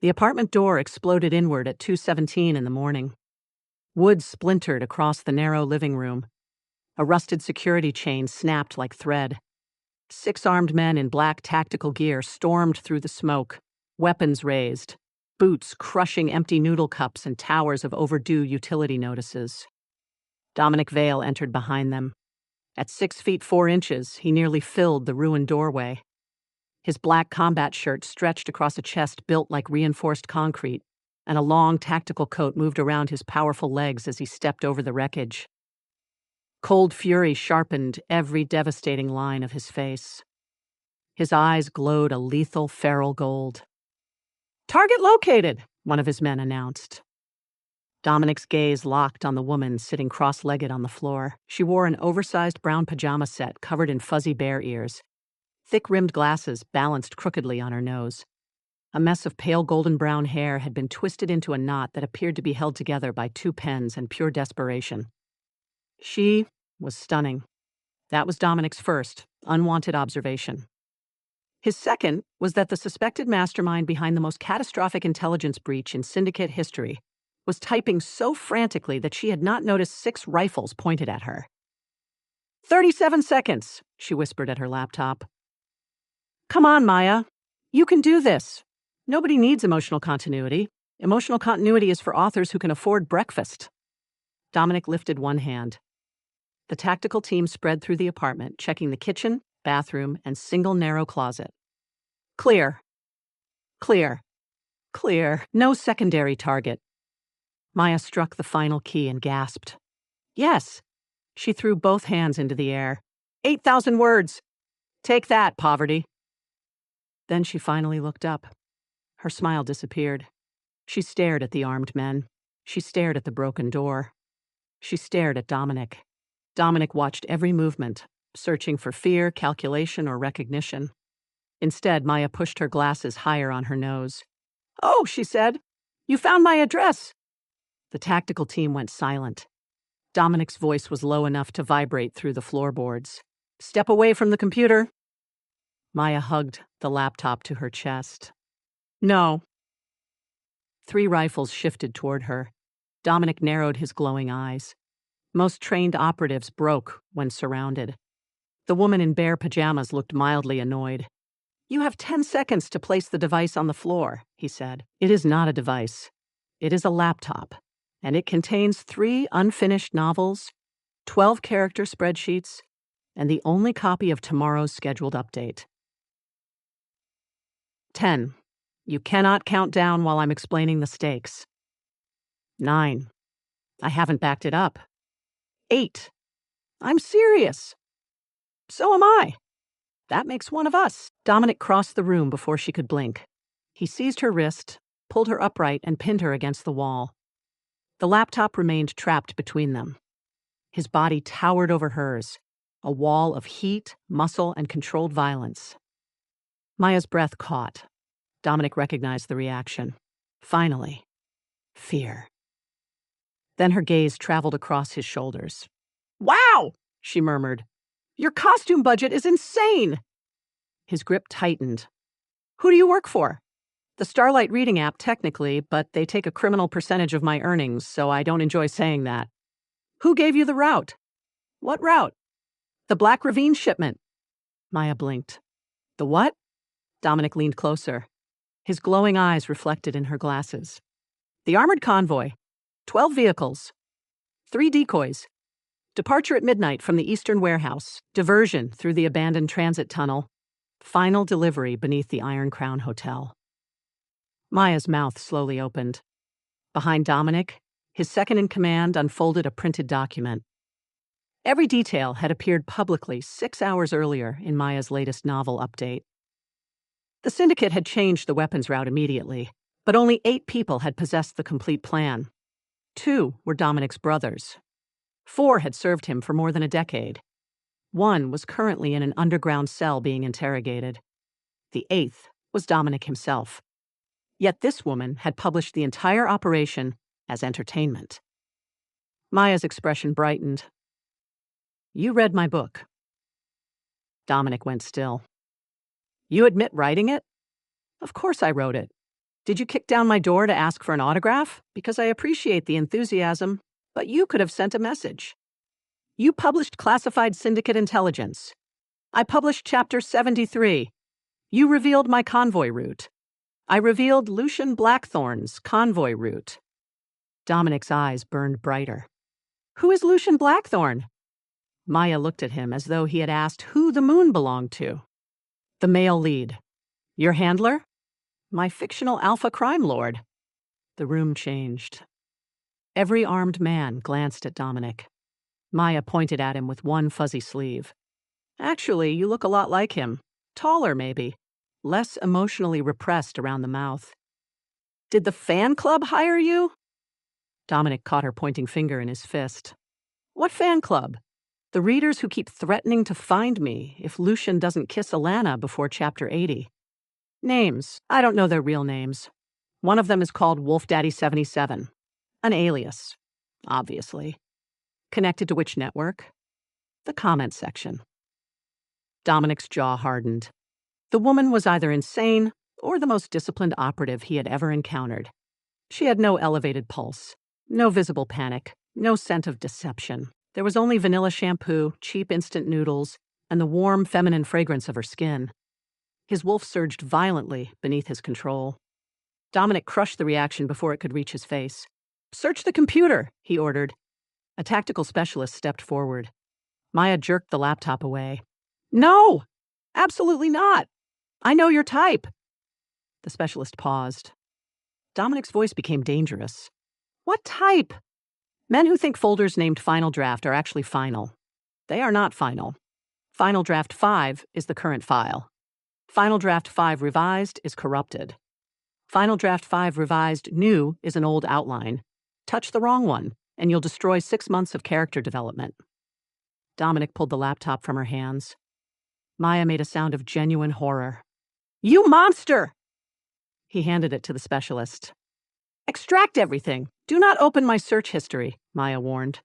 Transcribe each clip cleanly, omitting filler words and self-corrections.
The apartment door exploded inward at 2:17 in the morning. Wood splintered across the narrow living room. A rusted security chain snapped like thread. 6 armed men in black tactical gear stormed through the smoke, weapons raised, boots crushing empty noodle cups and towers of overdue utility notices. Dominic Vale entered behind them. At 6 feet 4 inches, he nearly filled the ruined doorway. His black combat shirt stretched across a chest built like reinforced concrete, and a long tactical coat moved around his powerful legs as he stepped over the wreckage. Cold fury sharpened every devastating line of his face. His eyes glowed a lethal feral gold. "Target located," one of his men announced. Dominic's gaze locked on the woman sitting cross-legged on the floor. She wore an oversized brown pajama set covered in fuzzy bear ears. Thick-rimmed glasses balanced crookedly on her nose. A mess of pale golden brown hair had been twisted into a knot that appeared to be held together by 2 pens and pure desperation. She was stunning. That was Dominic's first, unwanted observation. His second was that the suspected mastermind behind the most catastrophic intelligence breach in syndicate history was typing so frantically that she had not noticed 6 rifles pointed at her. 37 seconds, she whispered at her laptop. "Come on, Maya. You can do this. Nobody needs emotional continuity. Emotional continuity is for authors who can afford breakfast." Dominic lifted one hand. The tactical team spread through the apartment, checking the kitchen, bathroom, and single narrow closet. Clear. Clear. Clear. No secondary target. Maya struck the final key and gasped. "Yes." She threw both hands into the air. 8,000 words. Take that, poverty. Then she finally looked up. Her smile disappeared. She stared at the armed men. She stared at the broken door. She stared at Dominic. Dominic watched every movement, searching for fear, calculation, or recognition. Instead, Maya pushed her glasses higher on her nose. "Oh," she said, "you found my address." The tactical team went silent. Dominic's voice was low enough to vibrate through the floorboards. "Step away from the computer." Maya hugged the laptop to her chest. "No." 3 rifles shifted toward her. Dominic narrowed his glowing eyes. Most trained operatives broke when surrounded. The woman in bare pajamas looked mildly annoyed. "You have 10 seconds to place the device on the floor," he said. "It is not a device. It is a laptop, and it contains 3 unfinished novels, 12 character spreadsheets, and the only copy of tomorrow's scheduled update." 10. You cannot count down while I'm explaining the stakes. 9. I haven't backed it up. 8. I'm serious. So am I. That makes one of us. Dominic crossed the room before she could blink. He seized her wrist, pulled her upright, and pinned her against the wall. The laptop remained trapped between them. His body towered over hers, a wall of heat, muscle, and controlled violence. Maya's breath caught. Dominic recognized the reaction. Finally, fear. Then her gaze traveled across his shoulders. "Wow!" she murmured. "Your costume budget is insane!" His grip tightened. "Who do you work for?" "The Starlight Reading app, technically, but they take a criminal percentage of my earnings, so I don't enjoy saying that." "Who gave you the route?" "What route?" "The Black Ravine shipment." Maya blinked. "The what?" Dominic leaned closer. His glowing eyes reflected in her glasses. "The armored convoy. 12 vehicles. 3 decoys. Departure at midnight from the Eastern Warehouse. Diversion through the abandoned transit tunnel. Final delivery beneath the Iron Crown Hotel." Maya's mouth slowly opened. Behind Dominic, his second-in-command unfolded a printed document. Every detail had appeared publicly 6 hours earlier in Maya's latest novel update. The syndicate had changed the weapons route immediately, but only 8 people had possessed the complete plan. 2 were Dominic's brothers. 4 had served him for more than a decade. 1 was currently in an underground cell being interrogated. The 8th was Dominic himself. Yet this woman had published the entire operation as entertainment. Maya's expression brightened. "You read my book." Dominic went still. "You admit writing it?" "Of course I wrote it. Did you kick down my door to ask for an autograph? Because I appreciate the enthusiasm, but you could have sent a message. You published classified syndicate intelligence. I published Chapter 73. You revealed my convoy route. I revealed Lucian Blackthorn's convoy route. Dominic's eyes burned brighter. Who is Lucian Blackthorn? Maya looked at him as though he had asked who the moon belonged to. The male lead. Your handler? My fictional alpha crime lord. The room changed. Every armed man glanced at Dominic. Maya pointed at him with one fuzzy sleeve. Actually, you look a lot like him. Taller, maybe. Less emotionally repressed around the mouth. Did the fan club hire you? Dominic caught her pointing finger in his fist. What fan club? The readers who keep threatening to find me if Lucian doesn't kiss Alana before Chapter 80. Names. I don't know their real names. One of them is called Wolf Daddy 77. An alias. Obviously. Connected to which network? The comment section. Dominic's jaw hardened. The woman was either insane or the most disciplined operative he had ever encountered. She had no elevated pulse, no visible panic, no scent of deception. There was only vanilla shampoo, cheap instant noodles, and the warm feminine fragrance of her skin. His wolf surged violently beneath his control. Dominic crushed the reaction before it could reach his face. Search the computer, he ordered. A tactical specialist stepped forward. Maya jerked the laptop away. No! Absolutely not! I know your type. The specialist paused. Dominic's voice became dangerous. What type? Men who think folders named Final Draft are actually final. They are not final. Final Draft 5 is the current file. Final Draft 5 Revised is corrupted. Final Draft 5 Revised New is an old outline. Touch the wrong one, and you'll destroy 6 months of character development. Dominic pulled the laptop from her hands. Maya made a sound of genuine horror. You monster! He handed it to the specialist. Extract everything. Do not open my search history, Maya warned.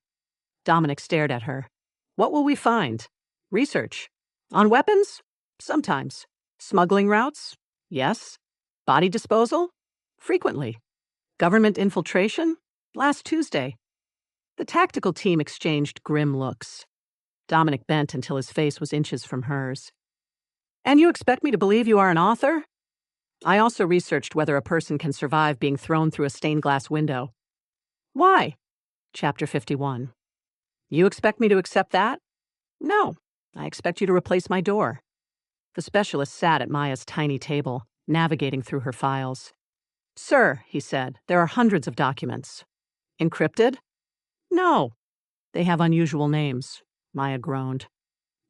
Dominic stared at her. What will we find? Research. On weapons? Sometimes. Smuggling routes? Yes. Body disposal? Frequently. Government infiltration? Last Tuesday. The tactical team exchanged grim looks. Dominic bent until his face was inches from hers. And you expect me to believe you are an author? I also researched whether a person can survive being thrown through a stained glass window. Why? Chapter 51. You expect me to accept that? No. I expect you to replace my door. The specialist sat at Maya's tiny table, navigating through her files. Sir, he said, there are hundreds of documents. Encrypted? No. They have unusual names, Maya groaned.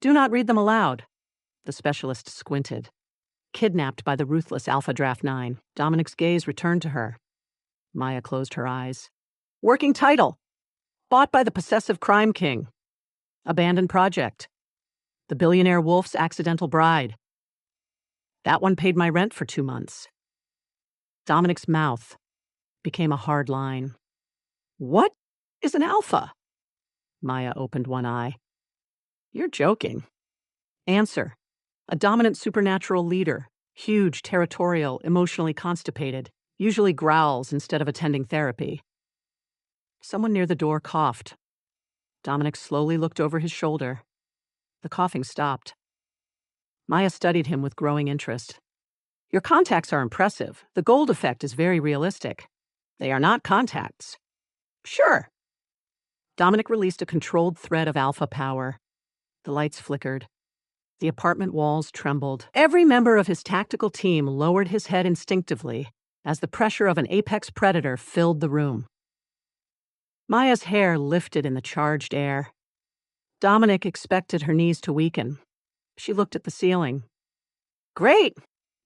Do not read them aloud. The specialist squinted. Kidnapped by the ruthless Alpha Draft 9, Dominic's gaze returned to her. Maya closed her eyes. Working title. Bought by the possessive crime king. Abandoned project. The billionaire wolf's accidental bride. That one paid my rent for 2 months. Dominic's mouth became a hard line. What is an alpha? Maya opened one eye. You're joking. Answer. A dominant supernatural leader, huge, territorial, emotionally constipated, usually growls instead of attending therapy. Someone near the door coughed. Dominic slowly looked over his shoulder. The coughing stopped. Maya studied him with growing interest. Your contacts are impressive. The gold effect is very realistic. They are not contacts. Sure. Dominic released a controlled thread of alpha power. The lights flickered. The apartment walls trembled. Every member of his tactical team lowered his head instinctively as the pressure of an apex predator filled the room. Maya's hair lifted in the charged air. Dominic expected her knees to weaken. She looked at the ceiling. Great!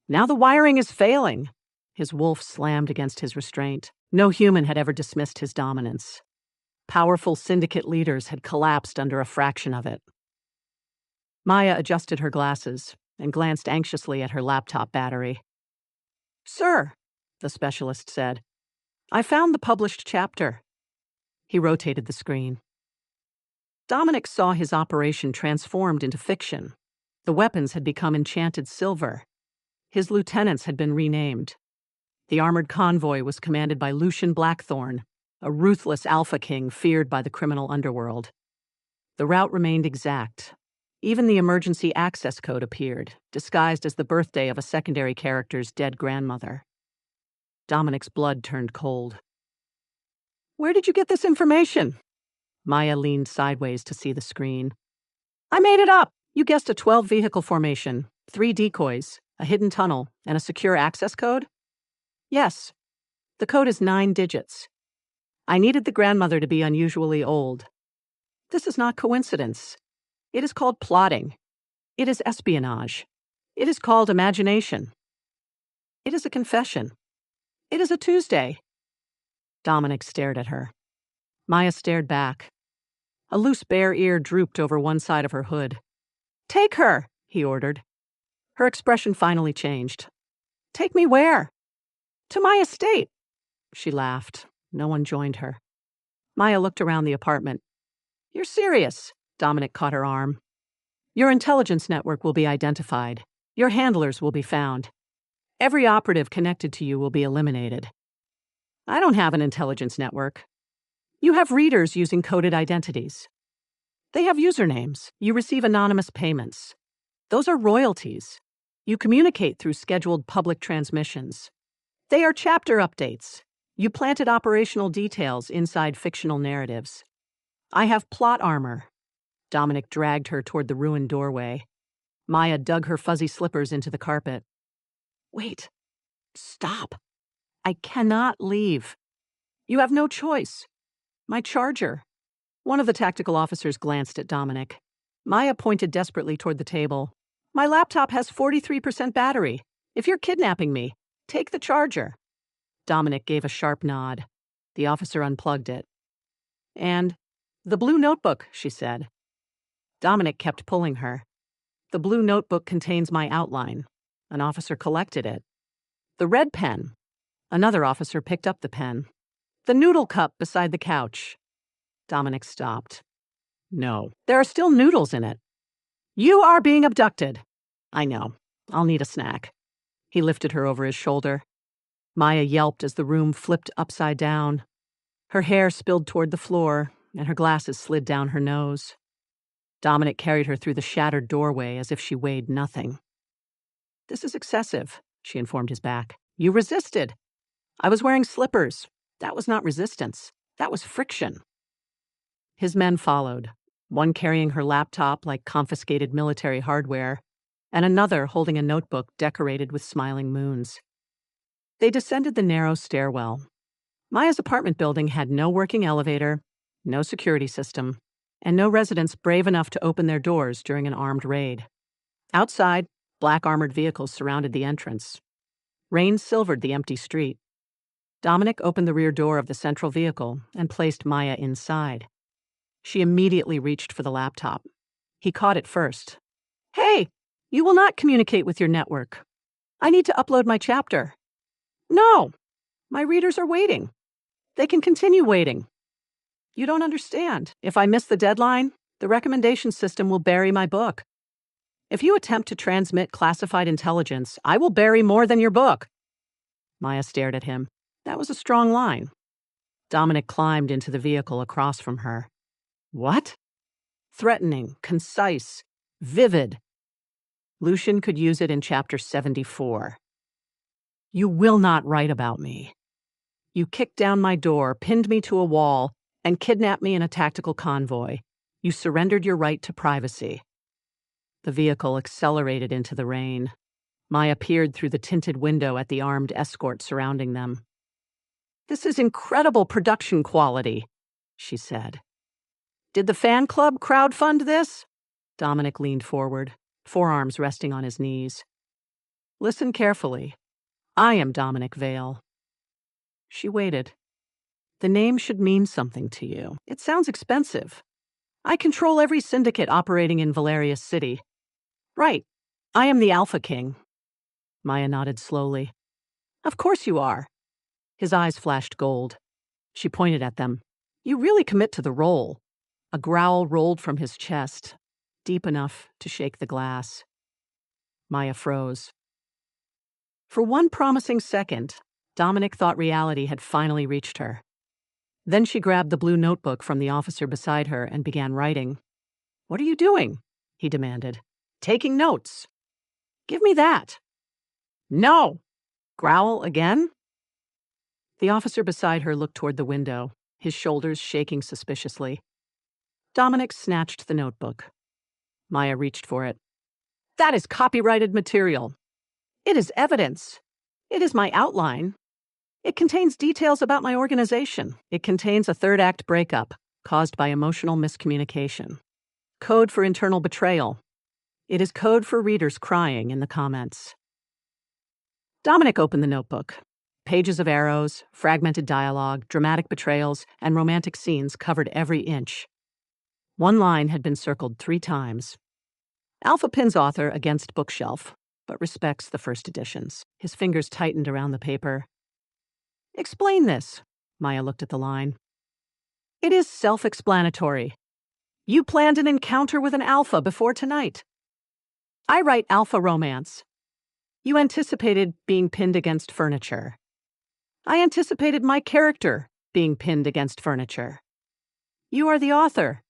Now the wiring is failing. His wolf slammed against his restraint. No human had ever dismissed his dominance. Powerful syndicate leaders had collapsed under a fraction of it. Maya adjusted her glasses and glanced anxiously at her laptop battery. Sir, the specialist said, I found the published chapter. He rotated the screen. Dominic saw his operation transformed into fiction. The weapons had become enchanted silver. His lieutenants had been renamed. The armored convoy was commanded by Lucian Blackthorn, a ruthless alpha king feared by the criminal underworld. The route remained exact. Even the emergency access code appeared, disguised as the birthday of a secondary character's dead grandmother. Dominic's blood turned cold. "Where did you get this information?" Maya leaned sideways to see the screen. "I made it up! You guessed a 12-vehicle formation, 3 decoys, a hidden tunnel, and a secure access code?" "Yes. The code is 9 digits. I needed the grandmother to be unusually old. This is not coincidence. It is called plotting. It is espionage. It is called imagination. It is a confession. It is a Tuesday." Dominic stared at her. Maya stared back. A loose bare ear drooped over one side of her hood. "Take her," he ordered. Her expression finally changed. "Take me where?" "To my estate." She laughed. No one joined her. Maya looked around the apartment. "You're serious?" Dominic caught her arm. "Your intelligence network will be identified. Your handlers will be found. Every operative connected to you will be eliminated." "I don't have an intelligence network." "You have readers using coded identities. They have usernames. You receive anonymous payments. Those are royalties. You communicate through scheduled public transmissions. They are chapter updates. You planted operational details inside fictional narratives. I have plot armor." Dominic dragged her toward the ruined doorway. Maya dug her fuzzy slippers into the carpet. "Wait. Stop. I cannot leave. You have no choice. My charger." One of the tactical officers glanced at Dominic. Maya pointed desperately toward the table. "My laptop has 43% battery. If you're kidnapping me, take the charger." Dominic gave a sharp nod. The officer unplugged it. "And the blue notebook," she said. Dominic kept pulling her. "The blue notebook contains my outline." An officer collected it. "The red pen." Another officer picked up the pen. "The noodle cup beside the couch." Dominic stopped. "No, there are still noodles in it." "You are being abducted." "I know. I'll need a snack." He lifted her over his shoulder. Maya yelped as the room flipped upside down. Her hair spilled toward the floor, and her glasses slid down her nose. Dominic carried her through the shattered doorway as if she weighed nothing. "This is excessive," she informed his back. "You resisted. I was wearing slippers. That was not resistance. That was friction." His men followed, one carrying her laptop like confiscated military hardware, and another holding a notebook decorated with smiling moons. They descended the narrow stairwell. Maya's apartment building had no working elevator, no security system, and no residents brave enough to open their doors during an armed raid. Outside, black armored vehicles surrounded the entrance. Rain silvered the empty street. Dominic opened the rear door of the central vehicle and placed Maya inside. She immediately reached for the laptop. He caught it first. "Hey, you will not communicate with your network. I need to upload my chapter." "No, my readers are waiting. They can continue waiting." "You don't understand. If I miss the deadline, the recommendation system will bury my book. If you attempt to transmit classified intelligence, I will bury more than your book." Maya stared at him. That was a strong line. Dominic climbed into the vehicle across from her. "What?" "Threatening, concise, vivid. Lucian could use it in chapter 74. You will not write about me. You kicked down my door, pinned me to a wall, and kidnapped me in a tactical convoy. You surrendered your right to privacy." The vehicle accelerated into the rain. Maya peered through the tinted window at the armed escort surrounding them. "This is incredible production quality," she said. "Did the fan club crowdfund this?" Dominic leaned forward, forearms resting on his knees. "Listen carefully. I am Dominic Vale." She waited. "The name should mean something to you. It sounds expensive. I control every syndicate operating in Valerius City." "Right. I am the Alpha King." Maya nodded slowly. "Of course you are." His eyes flashed gold. She pointed at them. "You really commit to the role." A growl rolled from his chest, deep enough to shake the glass. Maya froze. For one promising second, Dominic thought reality had finally reached her. Then she grabbed the blue notebook from the officer beside her and began writing. "What are you doing?" he demanded. "Taking notes." "Give me that." "No!" "Growl again?" The officer beside her looked toward the window, his shoulders shaking suspiciously. Dominic snatched the notebook. Maya reached for it. "That is copyrighted material. It is evidence. It is my outline. It contains details about my organization. It contains a third act breakup caused by emotional miscommunication. Code for internal betrayal. It is code for readers crying in the comments." Dominic opened the notebook. Pages of arrows, fragmented dialogue, dramatic betrayals, and romantic scenes covered every inch. One line had been circled 3 times. Alpha pins author against bookshelf, but respects the first editions. His fingers tightened around the paper. "Explain this." Maya looked at the line. "It is self-explanatory. You planned an encounter with an alpha before tonight. I write alpha romance. You anticipated being pinned against furniture. I anticipated my character being pinned against furniture. You are the author.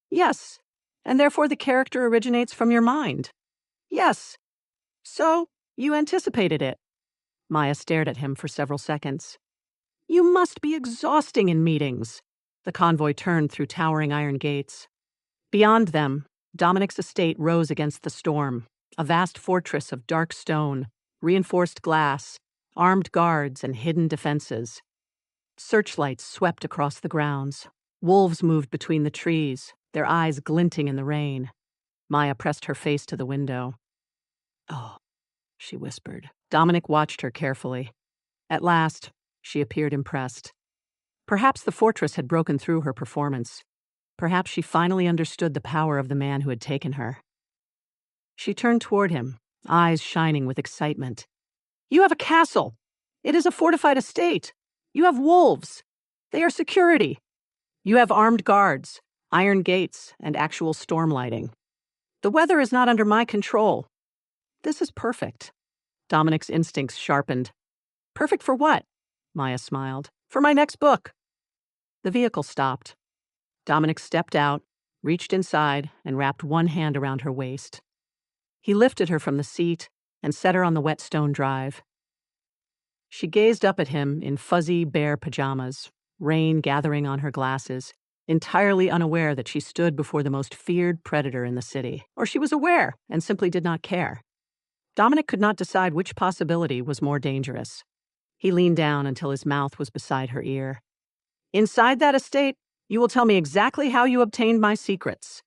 Yes, and therefore the character originates from your mind. Yes. So, you anticipated it." Maya stared at him for several seconds. "You must be exhausting in meetings." The convoy turned through towering iron gates. Beyond them, Dominic's estate rose against the storm, a vast fortress of dark stone, reinforced glass, armed guards, and hidden defenses. Searchlights swept across the grounds. Wolves moved between the trees, their eyes glinting in the rain. Maya pressed her face to the window. "Oh," she whispered. Dominic watched her carefully. At last, she appeared impressed. Perhaps the fortress had broken through her performance. Perhaps she finally understood the power of the man who had taken her. She turned toward him, eyes shining with excitement. "You have a castle. It is a fortified estate. You have wolves. They are security. You have armed guards, iron gates, and actual storm lighting. The weather is not under my control. This is perfect." Dominic's instincts sharpened. "Perfect for what?" Maya smiled. "For my next book." The vehicle stopped. Dominic stepped out, reached inside, and wrapped one hand around her waist. He lifted her from the seat and set her on the wet stone drive. She gazed up at him in fuzzy, bare pajamas, rain gathering on her glasses, entirely unaware that she stood before the most feared predator in the city. Or she was aware and simply did not care. Dominic could not decide which possibility was more dangerous. He leaned down until his mouth was beside her ear. "Inside that estate, you will tell me exactly how you obtained my secrets."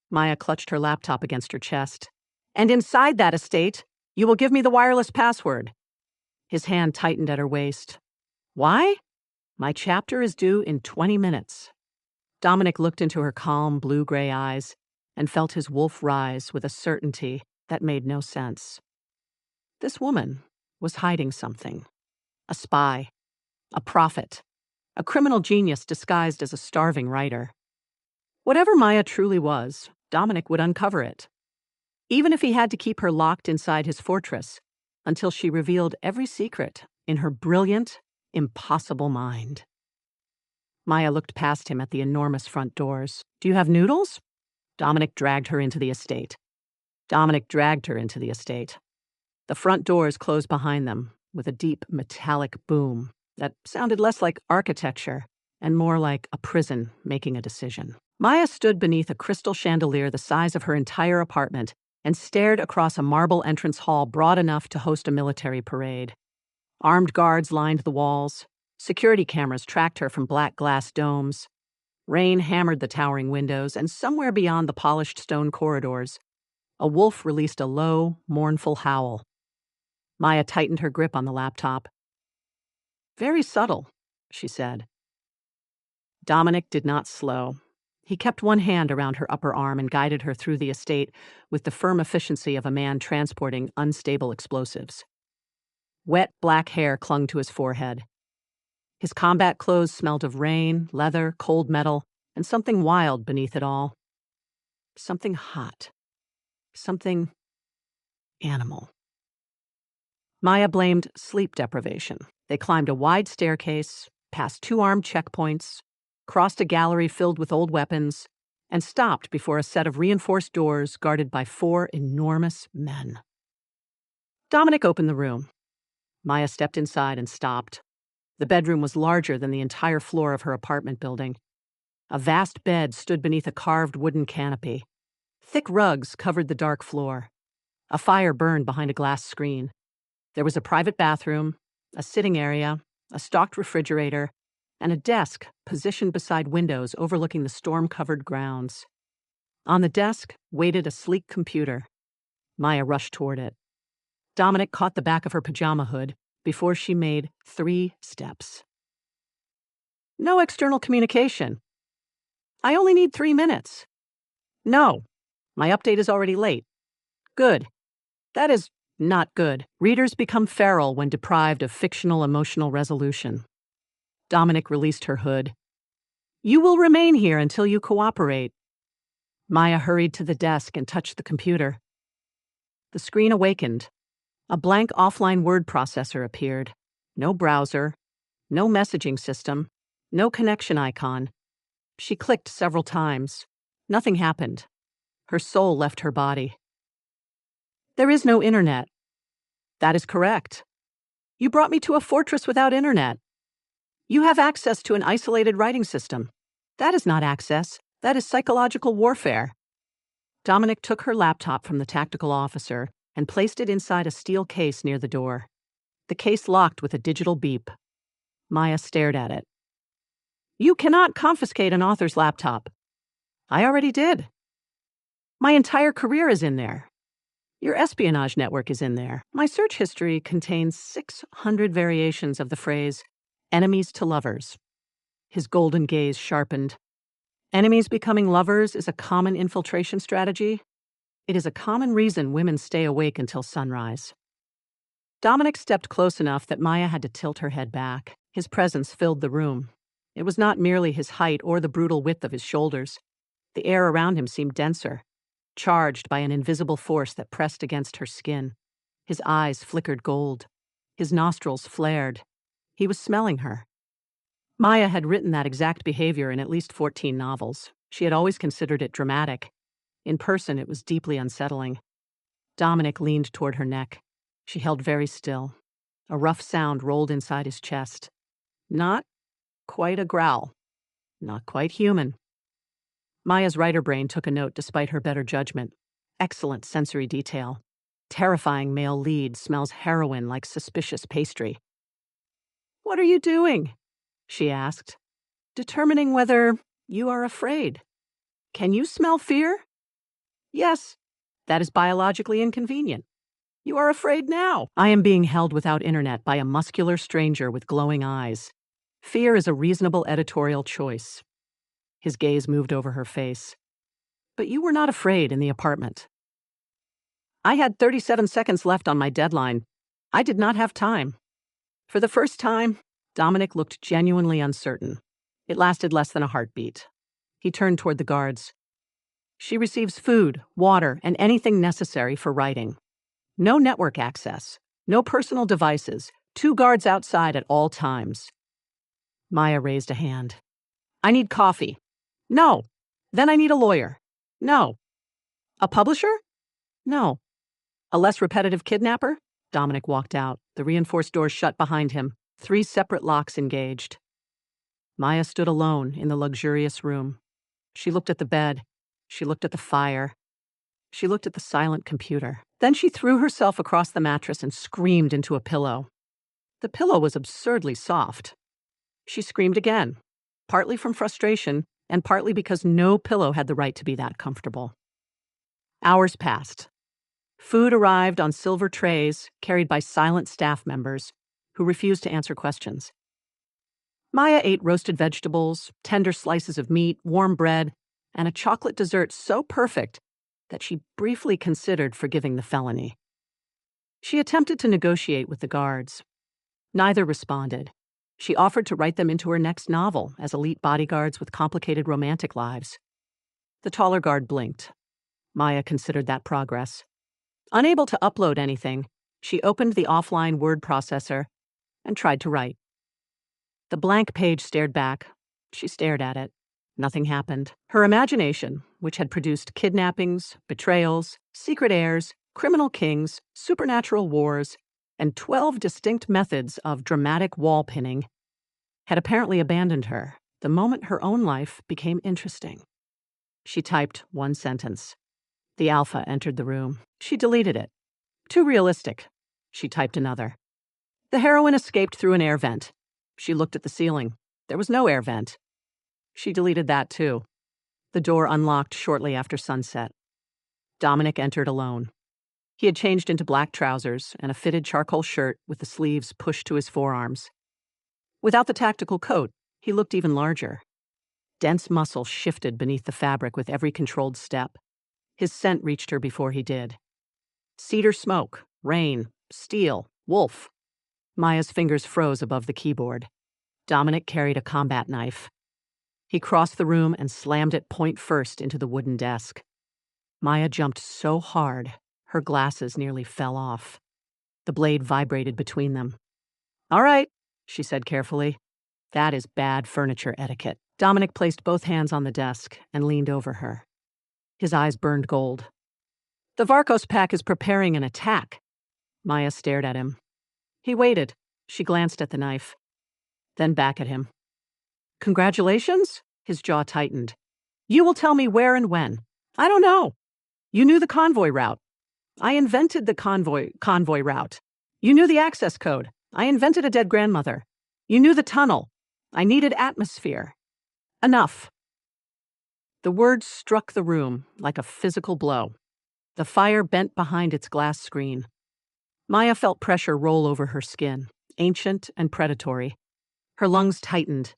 Maya clutched her laptop against her chest. "And inside that estate, you will give me the wireless password." His hand tightened at her waist. "Why?" "My chapter is due in 20 minutes. Dominic looked into her calm, blue-gray eyes and felt his wolf rise with a certainty that made no sense. This woman was hiding something. A spy. A prophet. A criminal genius disguised as a starving writer. Whatever Maya truly was, Dominic would uncover it. Even if he had to keep her locked inside his fortress until she revealed every secret in her brilliant, impossible mind. Maya looked past him at the enormous front doors. "Do you have noodles?" Dominic dragged her into the estate. Dominic dragged her into the estate. The front doors closed behind them with a deep metallic boom that sounded less like architecture and more like a prison making a decision. Maya stood beneath a crystal chandelier the size of her entire apartment and stared across a marble entrance hall broad enough to host a military parade. Armed guards lined the walls. Security cameras tracked her from black glass domes. Rain hammered the towering windows, and somewhere beyond the polished stone corridors, a wolf released a low, mournful howl. Maya tightened her grip on the laptop. "Very subtle," she said. Dominic did not slow. He kept one hand around her upper arm and guided her through the estate with the firm efficiency of a man transporting unstable explosives. Wet black hair clung to his forehead. His combat clothes smelled of rain, leather, cold metal, and something wild beneath it all. Something hot. Something animal. Maya blamed sleep deprivation. They climbed a wide staircase, passed 2 armed checkpoints, crossed a gallery filled with old weapons, and stopped before a set of reinforced doors guarded by 4 enormous men. Dominic opened the room. Maya stepped inside and stopped. The bedroom was larger than the entire floor of her apartment building. A vast bed stood beneath a carved wooden canopy. Thick rugs covered the dark floor. A fire burned behind a glass screen. There was a private bathroom, a sitting area, a stocked refrigerator, and a desk positioned beside windows overlooking the storm-covered grounds. On the desk waited a sleek computer. Maya rushed toward it. Dominic caught the back of her pajama hood before she made 3 steps. No external communication. I only need 3 minutes. No, my update is already late. Good. That is not good. Readers become feral when deprived of fictional emotional resolution. Dominic released her hood. You will remain here until you cooperate. Maya hurried to the desk and touched the computer. The screen awakened. A blank offline word processor appeared. No browser, no messaging system, no connection icon. She clicked several times. Nothing happened. Her soul left her body. There is no internet. That is correct. You brought me to a fortress without internet. You have access to an isolated writing system. That is not access. That is psychological warfare. Dominic took her laptop from the tactical officer and placed it inside a steel case near the door. The case locked with a digital beep. Maya stared at it. You cannot confiscate an author's laptop. I already did. My entire career is in there. Your espionage network is in there. My search history contains 600 variations of the phrase, enemies to lovers. His golden gaze sharpened. Enemies becoming lovers is a common infiltration strategy. It is a common reason women stay awake until sunrise. Dominic stepped close enough that Maya had to tilt her head back. His presence filled the room. It was not merely his height or the brutal width of his shoulders. The air around him seemed denser, charged by an invisible force that pressed against her skin. His eyes flickered gold. His nostrils flared. He was smelling her. Maya had written that exact behavior in at least 14 novels. She had always considered it dramatic. In person, it was deeply unsettling. Dominic leaned toward her neck. She held very still. A rough sound rolled inside his chest. Not quite a growl. Not quite human. Maya's writer brain took a note despite her better judgment. Excellent sensory detail. Terrifying male lead smells heroin like suspicious pastry. What are you doing? She asked. Determining whether you are afraid. Can you smell fear? Yes. That is biologically inconvenient. You are afraid now. I am being held without internet by a muscular stranger with glowing eyes. Fear is a reasonable editorial choice. His gaze moved over her face. But you were not afraid in the apartment. I had 37 seconds left on my deadline. I did not have time. For the first time, Dominic looked genuinely uncertain. It lasted less than a heartbeat. He turned toward the guards. She receives food, water, and anything necessary for writing. No network access, no personal devices, 2 guards outside at all times. Maya raised a hand. I need coffee. No. Then I need a lawyer. No. A publisher? No. A less repetitive kidnapper? Dominic walked out. The reinforced doors shut behind him. 3 separate locks engaged. Maya stood alone in the luxurious room. She looked at the bed. She looked at the fire. She looked at the silent computer. Then she threw herself across the mattress and screamed into a pillow. The pillow was absurdly soft. She screamed again, partly from frustration and partly because no pillow had the right to be that comfortable. Hours passed. Food arrived on silver trays carried by silent staff members who refused to answer questions. Maya ate roasted vegetables, tender slices of meat, warm bread, and a chocolate dessert so perfect that she briefly considered forgiving the felony. She attempted to negotiate with the guards. Neither responded. She offered to write them into her next novel as elite bodyguards with complicated romantic lives. The taller guard blinked. Maya considered that progress. Unable to upload anything, she opened the offline word processor and tried to write. The blank page stared back. She stared at it. Nothing happened. Her imagination, which had produced kidnappings, betrayals, secret heirs, criminal kings, supernatural wars, and 12 distinct methods of dramatic wall pinning, had apparently abandoned her the moment her own life became interesting. She typed one sentence. The alpha entered the room. She deleted it. Too realistic. She typed another. The heroine escaped through an air vent. She looked at the ceiling. There was no air vent. She deleted that too. The door unlocked shortly after sunset. Dominic entered alone. He had changed into black trousers and a fitted charcoal shirt with the sleeves pushed to his forearms. Without the tactical coat, he looked even larger. Dense muscle shifted beneath the fabric with every controlled step. His scent reached her before he did. Cedar smoke, rain, steel, wolf. Maya's fingers froze above the keyboard. Dominic carried a combat knife. He crossed the room and slammed it point first into the wooden desk. Maya jumped so hard, her glasses nearly fell off. The blade vibrated between them. "All right," she said carefully. "That is bad furniture etiquette." Dominic placed both hands on the desk and leaned over her. His eyes burned gold. "The Varkos pack is preparing an attack." Maya stared at him. He waited. She glanced at the knife. Then back at him. "Congratulations?" His jaw tightened. "You will tell me where and when." "I don't know." "You knew the convoy route." "I invented the convoy route." "You knew the access code." "I invented a dead grandmother." "You knew the tunnel." "I needed atmosphere." "Enough." The words struck the room like a physical blow. The fire bent behind its glass screen. Maya felt pressure roll over her skin, ancient and predatory. Her lungs tightened.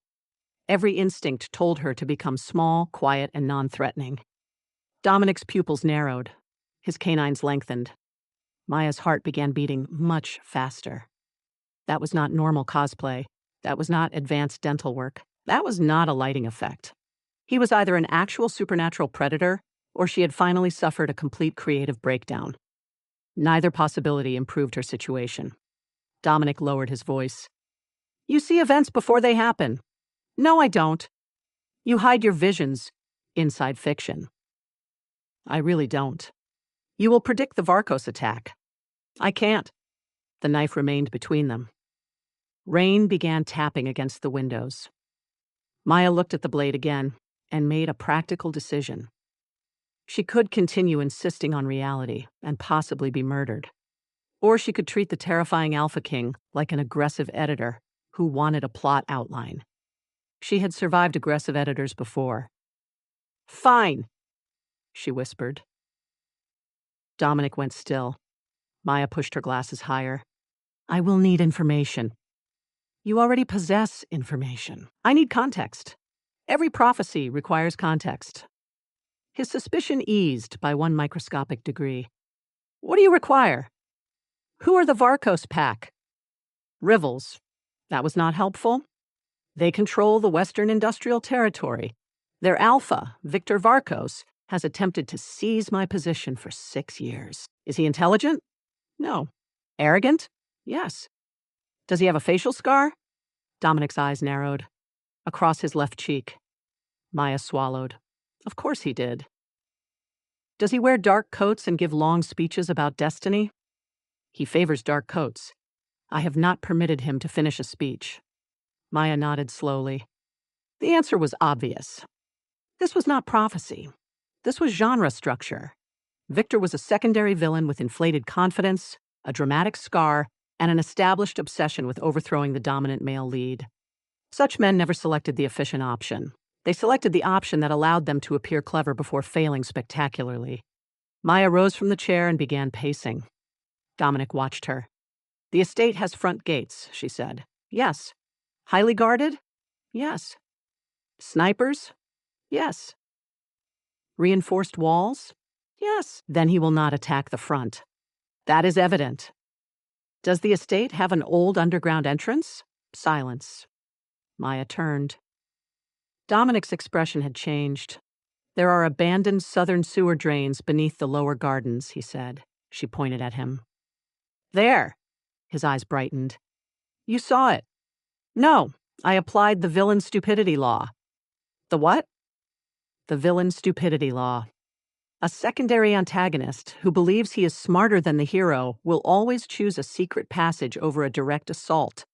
Every instinct told her to become small, quiet, and non-threatening. Dominic's pupils narrowed. His canines lengthened. Maya's heart began beating much faster. That was not normal cosplay. That was not advanced dental work. That was not a lighting effect. He was either an actual supernatural predator, or she had finally suffered a complete creative breakdown. Neither possibility improved her situation. Dominic lowered his voice. "You see events before they happen." "No, I don't." "You hide your visions inside fiction." "I really don't." "You will predict the Varkos attack." "I can't." The knife remained between them. Rain began tapping against the windows. Maya looked at the blade again and made a practical decision. She could continue insisting on reality and possibly be murdered. Or she could treat the terrifying Alpha King like an aggressive editor who wanted a plot outline. She had survived aggressive editors before. "Fine," she whispered. Dominic went still. Maya pushed her glasses higher. "I will need information." "You already possess information." "I need context. Every prophecy requires context." His suspicion eased by one microscopic degree. "What do you require?" "Who are the Varkos pack?" "Rivals." That was not helpful. "They control the Western Industrial Territory. Their alpha, Victor Varkos, has attempted to seize my position for 6 years. Is he intelligent? No. Arrogant? Yes. Does he have a facial scar?" Dominic's eyes narrowed. Across his left cheek. Maya swallowed. Of course he did. "Does he wear dark coats and give long speeches about destiny?" "He favors dark coats. I have not permitted him to finish a speech." Maya nodded slowly. The answer was obvious. This was not prophecy. This was genre structure. Victor was a secondary villain with inflated confidence, a dramatic scar, and an established obsession with overthrowing the dominant male lead. Such men never selected the efficient option. They selected the option that allowed them to appear clever before failing spectacularly. Maya rose from the chair and began pacing. Dominic watched her. "The estate has front gates," she said. "Yes." "Highly guarded?" "Yes." "Snipers?" "Yes." "Reinforced walls?" "Yes." "Then he will not attack the front." "That is evident." "Does the estate have an old underground entrance?" Silence. Maya turned. Dominic's expression had changed. "There are abandoned southern sewer drains beneath the lower gardens," he said. She pointed at him. "There." His eyes brightened. You saw it. No, I applied the villain stupidity law. The what? The villain stupidity law. A secondary antagonist who believes he is smarter than the hero will always choose a secret passage over a direct assault,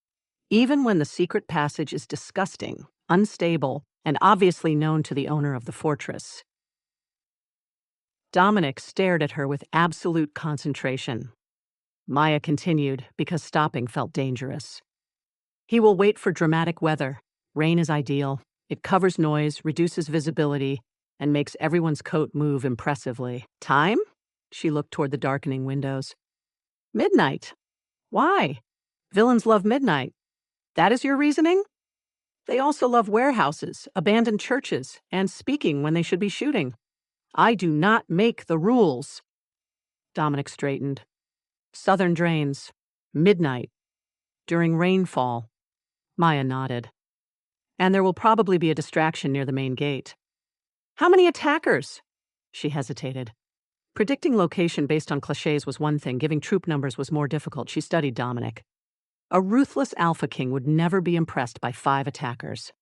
even when the secret passage is disgusting, unstable, and obviously known to the owner of the fortress. Dominic stared at her with absolute concentration. Maya continued because stopping felt dangerous. He will wait for dramatic weather. Rain is ideal. It covers noise, reduces visibility, and makes everyone's coat move impressively. Time? She looked toward the darkening windows. Midnight. Why? Villains love midnight. That is your reasoning? They also love warehouses, abandoned churches, and speaking when they should be shooting. I do not make the rules. Dominic straightened. Southern drains. Midnight. During rainfall. Maya nodded. And there will probably be a distraction near the main gate. How many attackers? She hesitated. Predicting location based on clichés was one thing. Giving troop numbers was more difficult. She studied Dominic. A ruthless Alpha King would never be impressed by 5 attackers.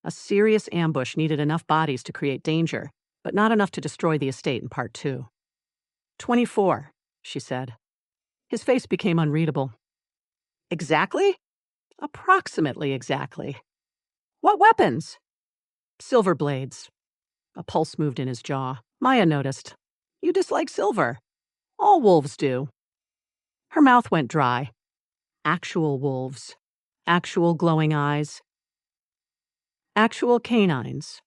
A serious ambush needed enough bodies to create danger, but not enough to destroy the estate in part 2. 24, she said. His face became unreadable. Exactly? Approximately exactly. What weapons? Silver blades. A pulse moved in his jaw. Maya noticed. You dislike silver. All wolves do. Her mouth went dry. Actual wolves. Actual glowing eyes. Actual canines.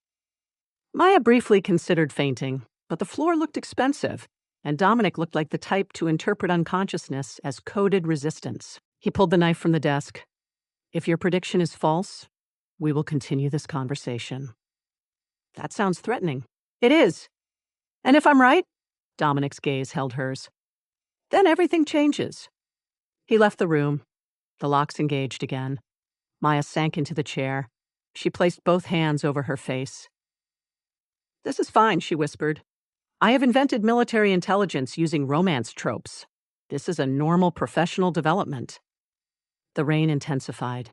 Maya briefly considered fainting, but the floor looked expensive, and Dominic looked like the type to interpret unconsciousness as coded resistance. He pulled the knife from the desk. If your prediction is false, we will continue this conversation. That sounds threatening. It is. And if I'm right, Dominic's gaze held hers, then everything changes. He left the room. The locks engaged again. Maya sank into the chair. She placed both hands over her face. This is fine, she whispered. I have invented military intelligence using romance tropes. This is a normal professional development. The rain intensified.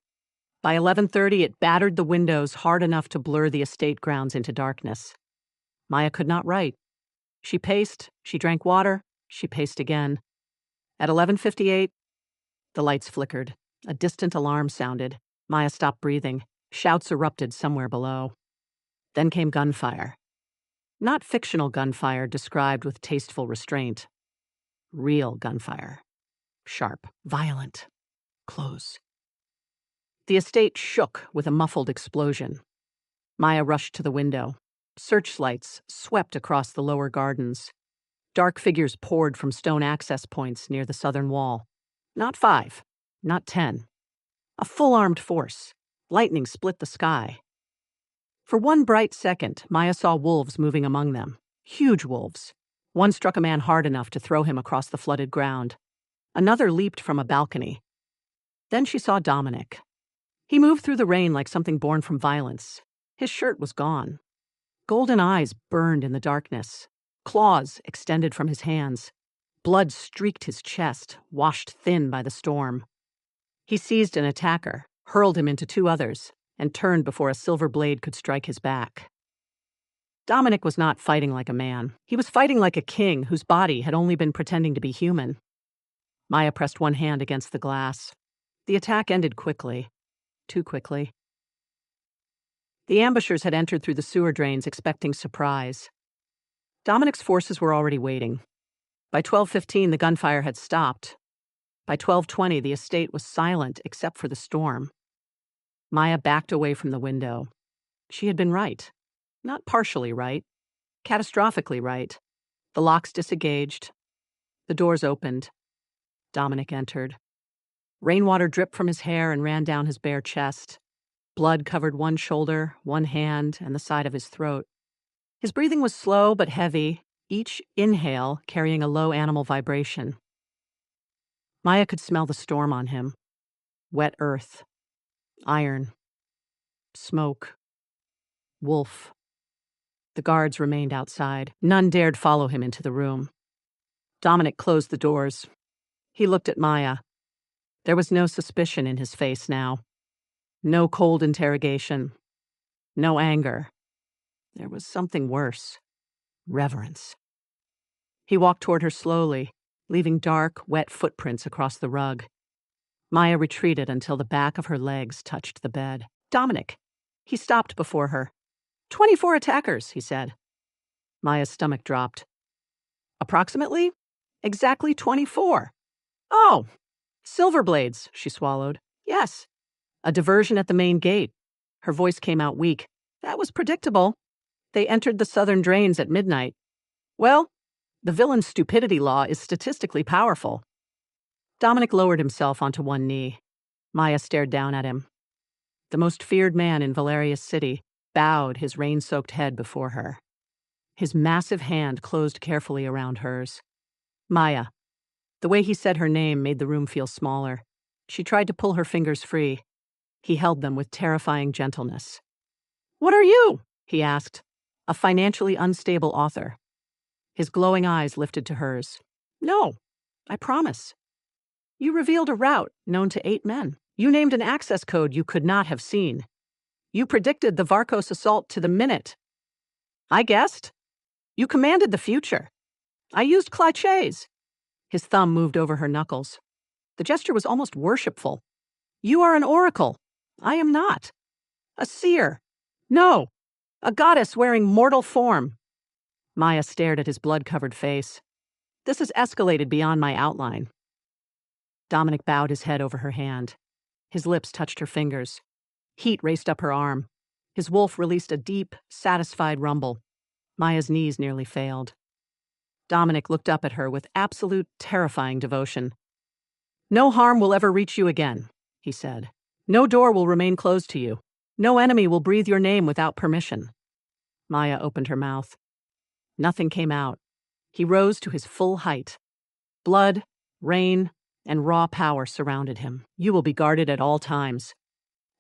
By 11:30, it battered the windows hard enough to blur the estate grounds into darkness. Maya could not write. She paced, she drank water, she paced again. At 11:58, the lights flickered. A distant alarm sounded. Maya stopped breathing. Shouts erupted somewhere below. Then came gunfire. Not fictional gunfire described with tasteful restraint. Real gunfire. Sharp, violent, close. The estate shook with a muffled explosion. Maya rushed to the window. Searchlights swept across the lower gardens. Dark figures poured from stone access points near the southern wall. Not 5, not 10. A full-armed force. Lightning split the sky. For one bright second, Maya saw wolves moving among them. Huge wolves. One struck a man hard enough to throw him across the flooded ground. Another leaped from a balcony. Then she saw Dominic. He moved through the rain like something born from violence. His shirt was gone. Golden eyes burned in the darkness. Claws extended from his hands. Blood streaked his chest, washed thin by the storm. He seized an attacker, hurled him into 2 others, and turned before a silver blade could strike his back. Dominic was not fighting like a man. He was fighting like a king whose body had only been pretending to be human. Maya pressed one hand against the glass. The attack ended quickly. Too quickly. The ambushers had entered through the sewer drains expecting surprise. Dominic's forces were already waiting. By 12:15, the gunfire had stopped. By 12:20, the estate was silent except for the storm. Maya backed away from the window. She had been right. Not partially right. Catastrophically right. The locks disengaged. The doors opened. Dominic entered. Rainwater dripped from his hair and ran down his bare chest. Blood covered one shoulder, one hand, and the side of his throat. His breathing was slow but heavy, each inhale carrying a low animal vibration. Maya could smell the storm on him. Wet earth. Iron. Smoke. Wolf. The guards remained outside. None dared follow him into the room. Dominic closed the doors. He looked at Maya. There was no suspicion in his face now. No cold interrogation. No anger. There was something worse. Reverence. He walked toward her slowly, leaving dark, wet footprints across the rug. Maya retreated until the back of her legs touched the bed. Dominic. He stopped before her. 24 attackers, he said. Maya's stomach dropped. Approximately? Exactly 24. Oh, silver blades, she swallowed. Yes. A diversion at the main gate. Her voice came out weak. That was predictable. They entered the southern drains at midnight. Well, the villain's stupidity law is statistically powerful. Dominic lowered himself onto one knee. Maya stared down at him. The most feared man in Valerius City bowed his rain-soaked head before her. His massive hand closed carefully around hers. Maya. The way he said her name made the room feel smaller. She tried to pull her fingers free. He held them with terrifying gentleness. What are you? He asked. A financially unstable author. His glowing eyes lifted to hers. No, I promise. You revealed a route known to 8 men. You named an access code you could not have seen. You predicted the Varkos assault to the minute. I guessed. You commanded the future. I used clichés. His thumb moved over her knuckles. The gesture was almost worshipful. You are an oracle. I am not. A seer. No. A goddess wearing mortal form. Maya stared at his blood-covered face. This has escalated beyond my outline. Dominic bowed his head over her hand. His lips touched her fingers. Heat raced up her arm. His wolf released a deep, satisfied rumble. Maya's knees nearly failed. Dominic looked up at her with absolute, terrifying devotion. No harm will ever reach you again, he said. No door will remain closed to you. No enemy will breathe your name without permission. Maya opened her mouth. Nothing came out. He rose to his full height. Blood, rain, and raw power surrounded him. You will be guarded at all times.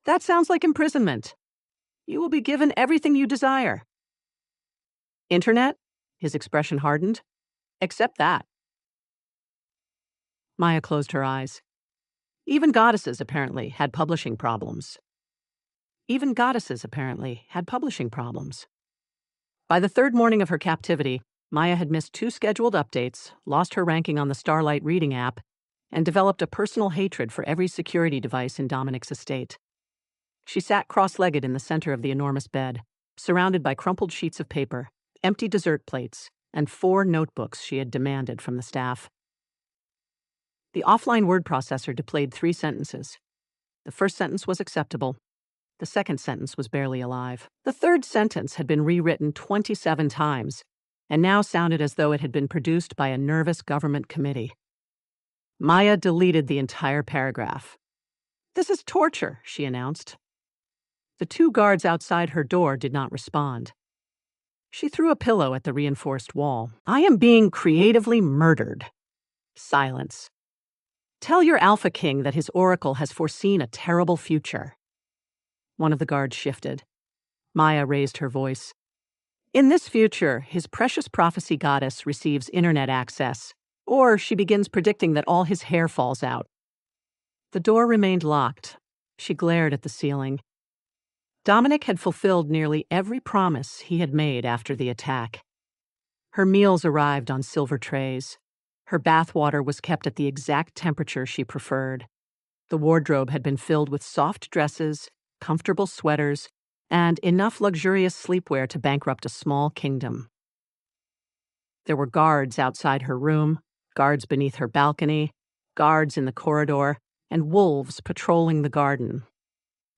That sounds like imprisonment. You will be given everything you desire. Internet? His expression hardened. Except that. Maya closed her eyes. Even goddesses, apparently, had publishing problems. Even goddesses, apparently, had publishing problems. By the 3rd morning of her captivity, Maya had missed 2 scheduled updates, lost her ranking on the Starlight reading app, and developed a personal hatred for every security device in Dominic's estate. She sat cross-legged in the center of the enormous bed, surrounded by crumpled sheets of paper, empty dessert plates, and 4 notebooks she had demanded from the staff. The offline word processor displayed 3 sentences. The first sentence was acceptable. The second sentence was barely alive. The third sentence had been rewritten 27 times, and now sounded as though it had been produced by a nervous government committee. Maya deleted the entire paragraph. This is torture, she announced. The 2 guards outside her door did not respond. She threw a pillow at the reinforced wall. I am being creatively murdered. Silence. Tell your Alpha King that his oracle has foreseen a terrible future. One of the guards shifted. Maya raised her voice. In this future, his precious prophecy goddess receives internet access, or she begins predicting that all his hair falls out. The door remained locked. She glared at the ceiling. Dominic had fulfilled nearly every promise he had made after the attack. Her meals arrived on silver trays. Her bath water was kept at the exact temperature she preferred. The wardrobe had been filled with soft dresses, comfortable sweaters, and enough luxurious sleepwear to bankrupt a small kingdom. There were guards outside her room, guards beneath her balcony, guards in the corridor, and wolves patrolling the garden.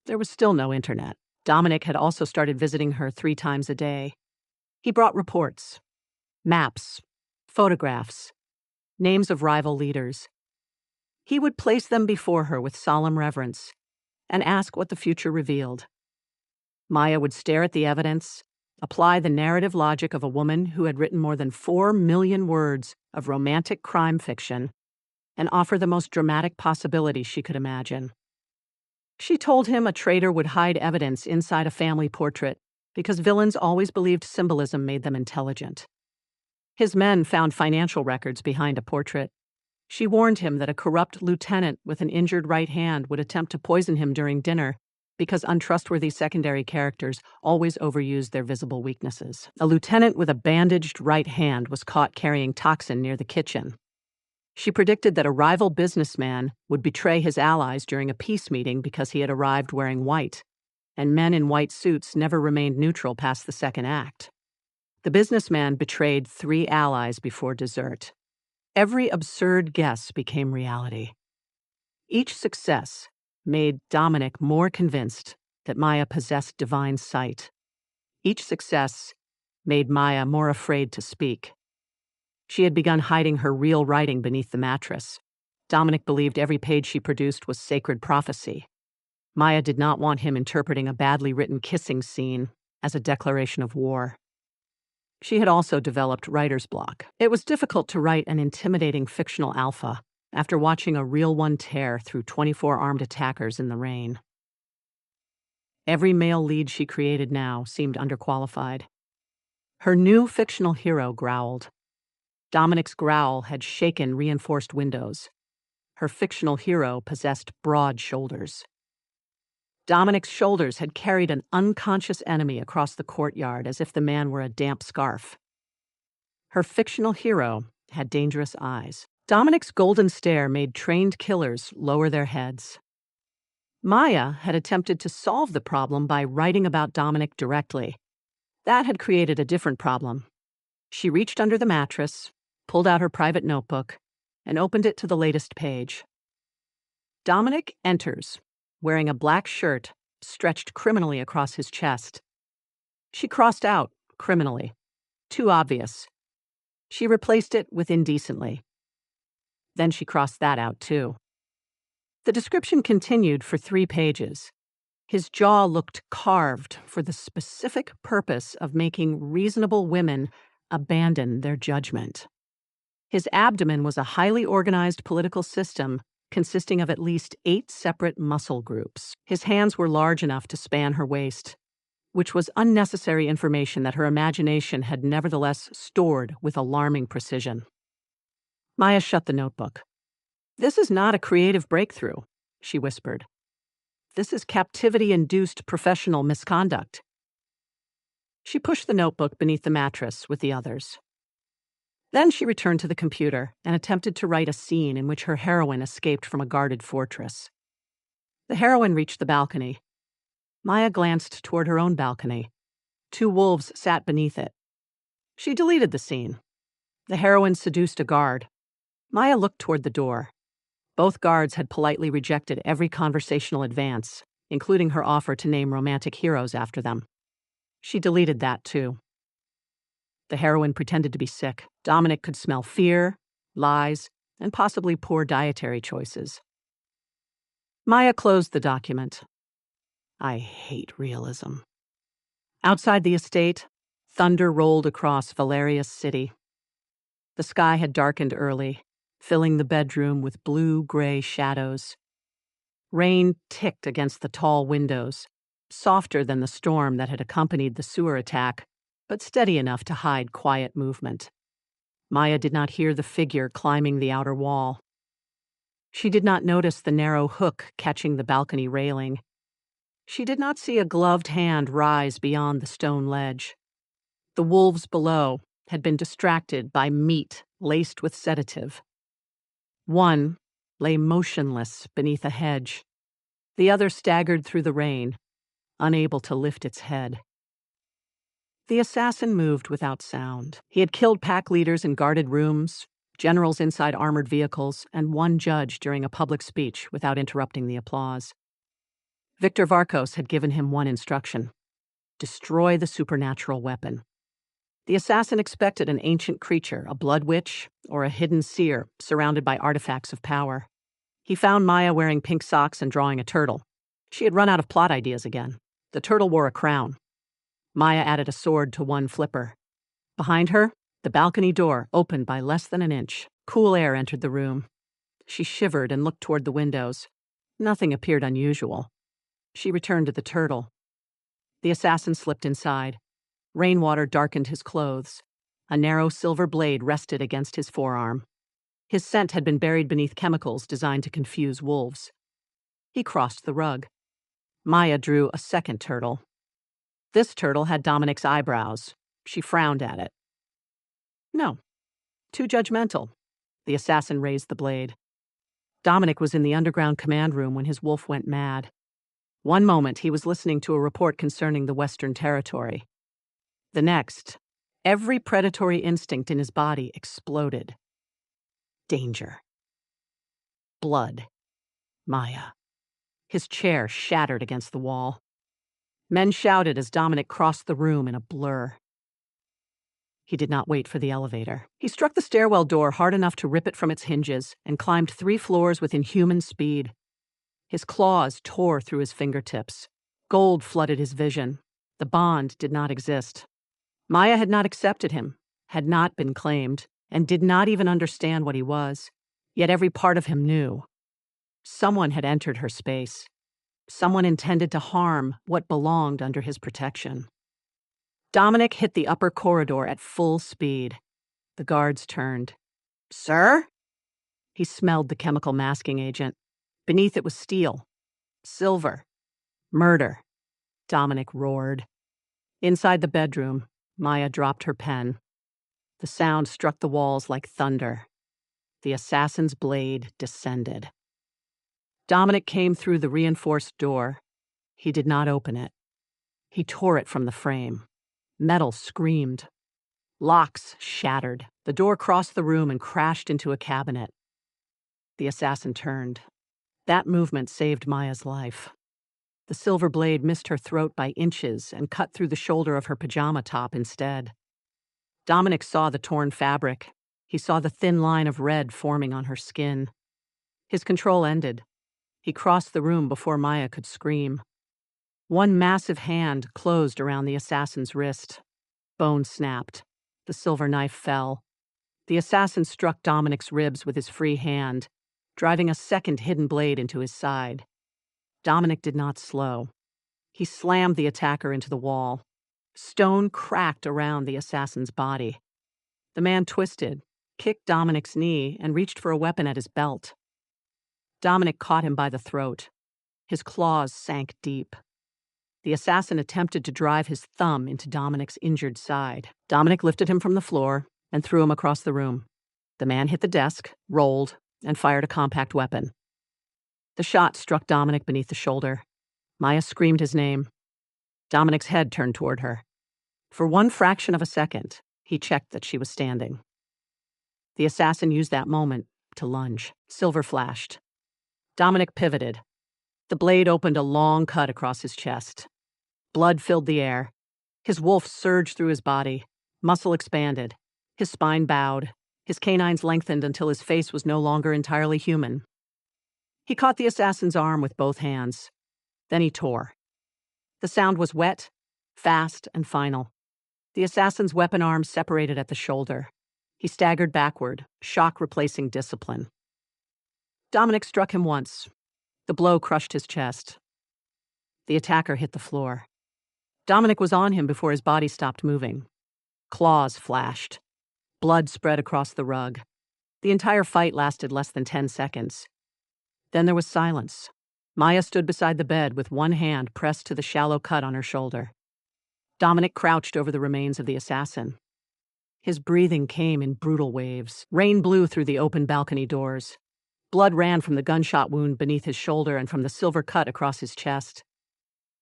There was still no internet. Dominic had also started visiting her 3 times a day. He brought reports, maps, photographs, names of rival leaders. He would place them before her with solemn reverence and ask what the future revealed. Maya would stare at the evidence, apply the narrative logic of a woman who had written more than 4 million words of romantic crime fiction, and offer the most dramatic possibilities she could imagine. She told him a traitor would hide evidence inside a family portrait because villains always believed symbolism made them intelligent. His men found financial records behind a portrait. She warned him that a corrupt lieutenant with an injured right hand would attempt to poison him during dinner because untrustworthy secondary characters always overused their visible weaknesses. A lieutenant with a bandaged right hand was caught carrying toxin near the kitchen. She predicted that a rival businessman would betray his allies during a peace meeting because he had arrived wearing white, and men in white suits never remained neutral past the second act. The businessman betrayed 3 allies before dessert. Every absurd guess became reality. Each success made Dominic more convinced that Maya possessed divine sight. Each success made Maya more afraid to speak. She had begun hiding her real writing beneath the mattress. Dominic believed every page she produced was sacred prophecy. Maya did not want him interpreting a badly written kissing scene as a declaration of war. She had also developed writer's block. It was difficult to write an intimidating fictional alpha after watching a real one tear through 24 armed attackers in the rain. Every male lead she created now seemed underqualified. Her new fictional hero growled. Dominic's growl had shaken reinforced windows. Her fictional hero possessed broad shoulders. Dominic's shoulders had carried an unconscious enemy across the courtyard as if the man were a damp scarf. Her fictional hero had dangerous eyes. Dominic's golden stare made trained killers lower their heads. Maya had attempted to solve the problem by writing about Dominic directly. That had created a different problem. She reached under the mattress, pulled out her private notebook, and opened it to the latest page. Dominic enters, wearing a black shirt stretched criminally across his chest. She crossed out criminally. Too obvious. She replaced it with indecently. Then she crossed that out too. The description continued for 3 pages. His jaw looked carved for the specific purpose of making reasonable women abandon their judgment. His abdomen was a highly organized political system consisting of at least 8 separate muscle groups. His hands were large enough to span her waist, which was unnecessary information that her imagination had nevertheless stored with alarming precision. Maya shut the notebook. "This is not a creative breakthrough," she whispered. "This is captivity-induced professional misconduct." She pushed the notebook beneath the mattress with the others. Then she returned to the computer and attempted to write a scene in which her heroine escaped from a guarded fortress. The heroine reached the balcony. Maya glanced toward her own balcony. 2 wolves sat beneath it. She deleted the scene. The heroine seduced a guard. Maya looked toward the door. Both guards had politely rejected every conversational advance, including her offer to name romantic heroes after them. She deleted that too. The heroine pretended to be sick. Dominic could smell fear, lies, and possibly poor dietary choices. Maya closed the document. I hate realism. Outside the estate, thunder rolled across Valerius City. The sky had darkened early, filling the bedroom with blue-gray shadows. Rain ticked against the tall windows, softer than the storm that had accompanied the sewer attack, but steady enough to hide quiet movement. Maya did not hear the figure climbing the outer wall. She did not notice the narrow hook catching the balcony railing. She did not see a gloved hand rise beyond the stone ledge. The wolves below had been distracted by meat laced with sedative. One lay motionless beneath a hedge. The other staggered through the rain, unable to lift its head. The assassin moved without sound. He had killed pack leaders in guarded rooms, generals inside armored vehicles, and one judge during a public speech without interrupting the applause. Victor Varkos had given him one instruction: destroy the supernatural weapon. The assassin expected an ancient creature, a blood witch, or a hidden seer surrounded by artifacts of power. He found Maya wearing pink socks and drawing a turtle. She had run out of plot ideas again. The turtle wore a crown. Maya added a sword to one flipper. Behind her, the balcony door opened by less than an inch. Cool air entered the room. She shivered and looked toward the windows. Nothing appeared unusual. She returned to the turtle. The assassin slipped inside. Rainwater darkened his clothes. A narrow silver blade rested against his forearm. His scent had been buried beneath chemicals designed to confuse wolves. He crossed the rug. Maya drew a second turtle. This turtle had Dominic's eyebrows. She frowned at it. No, too judgmental. The assassin raised the blade. Dominic was in the underground command room when his wolf went mad. One moment, he was listening to a report concerning the Western Territory. The next, every predatory instinct in his body exploded. Danger. Blood. Maya. His chair shattered against the wall. Men shouted as Dominic crossed the room in a blur. He did not wait for the elevator. He struck the stairwell door hard enough to rip it from its hinges and climbed 3 floors with inhuman speed. His claws tore through his fingertips. Gold flooded his vision. The bond did not exist. Maya had not accepted him, had not been claimed, and did not even understand what he was. Yet every part of him knew. Someone had entered her space. Someone intended to harm what belonged under his protection. Dominic hit the upper corridor at full speed. The guards turned. "Sir?" He smelled the chemical masking agent. Beneath it was steel. Silver. Murder. Dominic roared. Inside the bedroom, Maya dropped her pen. The sound struck the walls like thunder. The assassin's blade descended. Dominic came through the reinforced door. He did not open it. He tore it from the frame. Metal screamed. Locks shattered. The door crossed the room and crashed into a cabinet. The assassin turned. That movement saved Maya's life. The silver blade missed her throat by inches and cut through the shoulder of her pajama top instead. Dominic saw the torn fabric. He saw the thin line of red forming on her skin. His control ended. He crossed the room before Maya could scream. One massive hand closed around the assassin's wrist. Bone snapped. The silver knife fell. The assassin struck Dominic's ribs with his free hand, driving a second hidden blade into his side. Dominic did not slow. He slammed the attacker into the wall. Stone cracked around the assassin's body. The man twisted, kicked Dominic's knee, and reached for a weapon at his belt. Dominic caught him by the throat. His claws sank deep. The assassin attempted to drive his thumb into Dominic's injured side. Dominic lifted him from the floor and threw him across the room. The man hit the desk, rolled, and fired a compact weapon. The shot struck Dominic beneath the shoulder. Maya screamed his name. Dominic's head turned toward her. For one fraction of a second, he checked that she was standing. The assassin used that moment to lunge. Silver flashed. Dominic pivoted. The blade opened a long cut across his chest. Blood filled the air. His wolf surged through his body. Muscle expanded. His spine bowed. His canines lengthened until his face was no longer entirely human. He caught the assassin's arm with both hands. Then he tore. The sound was wet, fast, and final. The assassin's weapon arm separated at the shoulder. He staggered backward, shock replacing discipline. Dominic struck him once. The blow crushed his chest. The attacker hit the floor. Dominic was on him before his body stopped moving. Claws flashed. Blood spread across the rug. The entire fight lasted less than 10 seconds. Then there was silence. Maya stood beside the bed with one hand pressed to the shallow cut on her shoulder. Dominic crouched over the remains of the assassin. His breathing came in brutal waves. Rain blew through the open balcony doors. Blood ran from the gunshot wound beneath his shoulder and from the silver cut across his chest.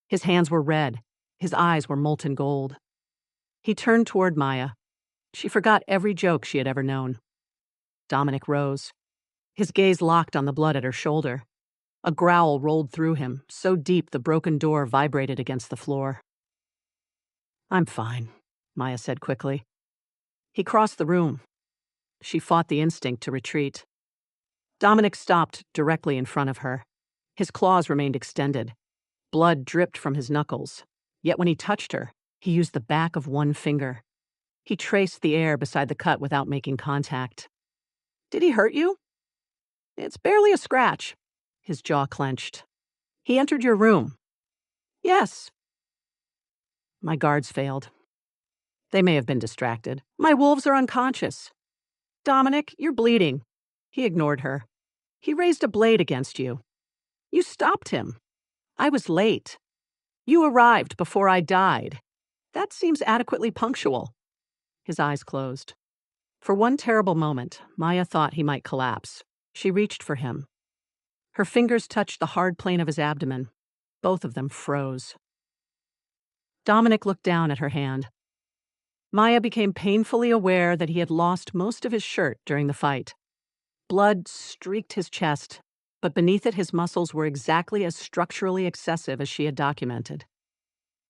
His hands were red. His eyes were molten gold. He turned toward Maya. She forgot every joke she had ever known. Dominic rose. His gaze locked on the blood at her shoulder. A growl rolled through him, so deep the broken door vibrated against the floor. "I'm fine," Maya said quickly. He crossed the room. She fought the instinct to retreat. Dominic stopped directly in front of her. His claws remained extended. Blood dripped from his knuckles. Yet when he touched her, he used the back of one finger. He traced the air beside the cut without making contact. "Did he hurt you?" "It's barely a scratch." His jaw clenched. "He entered your room." "Yes." "My guards failed. They may have been distracted. My wolves are unconscious." "Dominic, you're bleeding." He ignored her. He raised a blade against you. You stopped him. I was late. You arrived before I died. That seems adequately punctual. His eyes closed. For one terrible moment, Maya thought he might collapse. She reached for him. Her fingers touched the hard plane of his abdomen. Both of them froze. Dominic looked down at her hand. Maya became painfully aware that he had lost most of his shirt during the fight. Blood streaked his chest, but beneath it his muscles were exactly as structurally excessive as she had documented.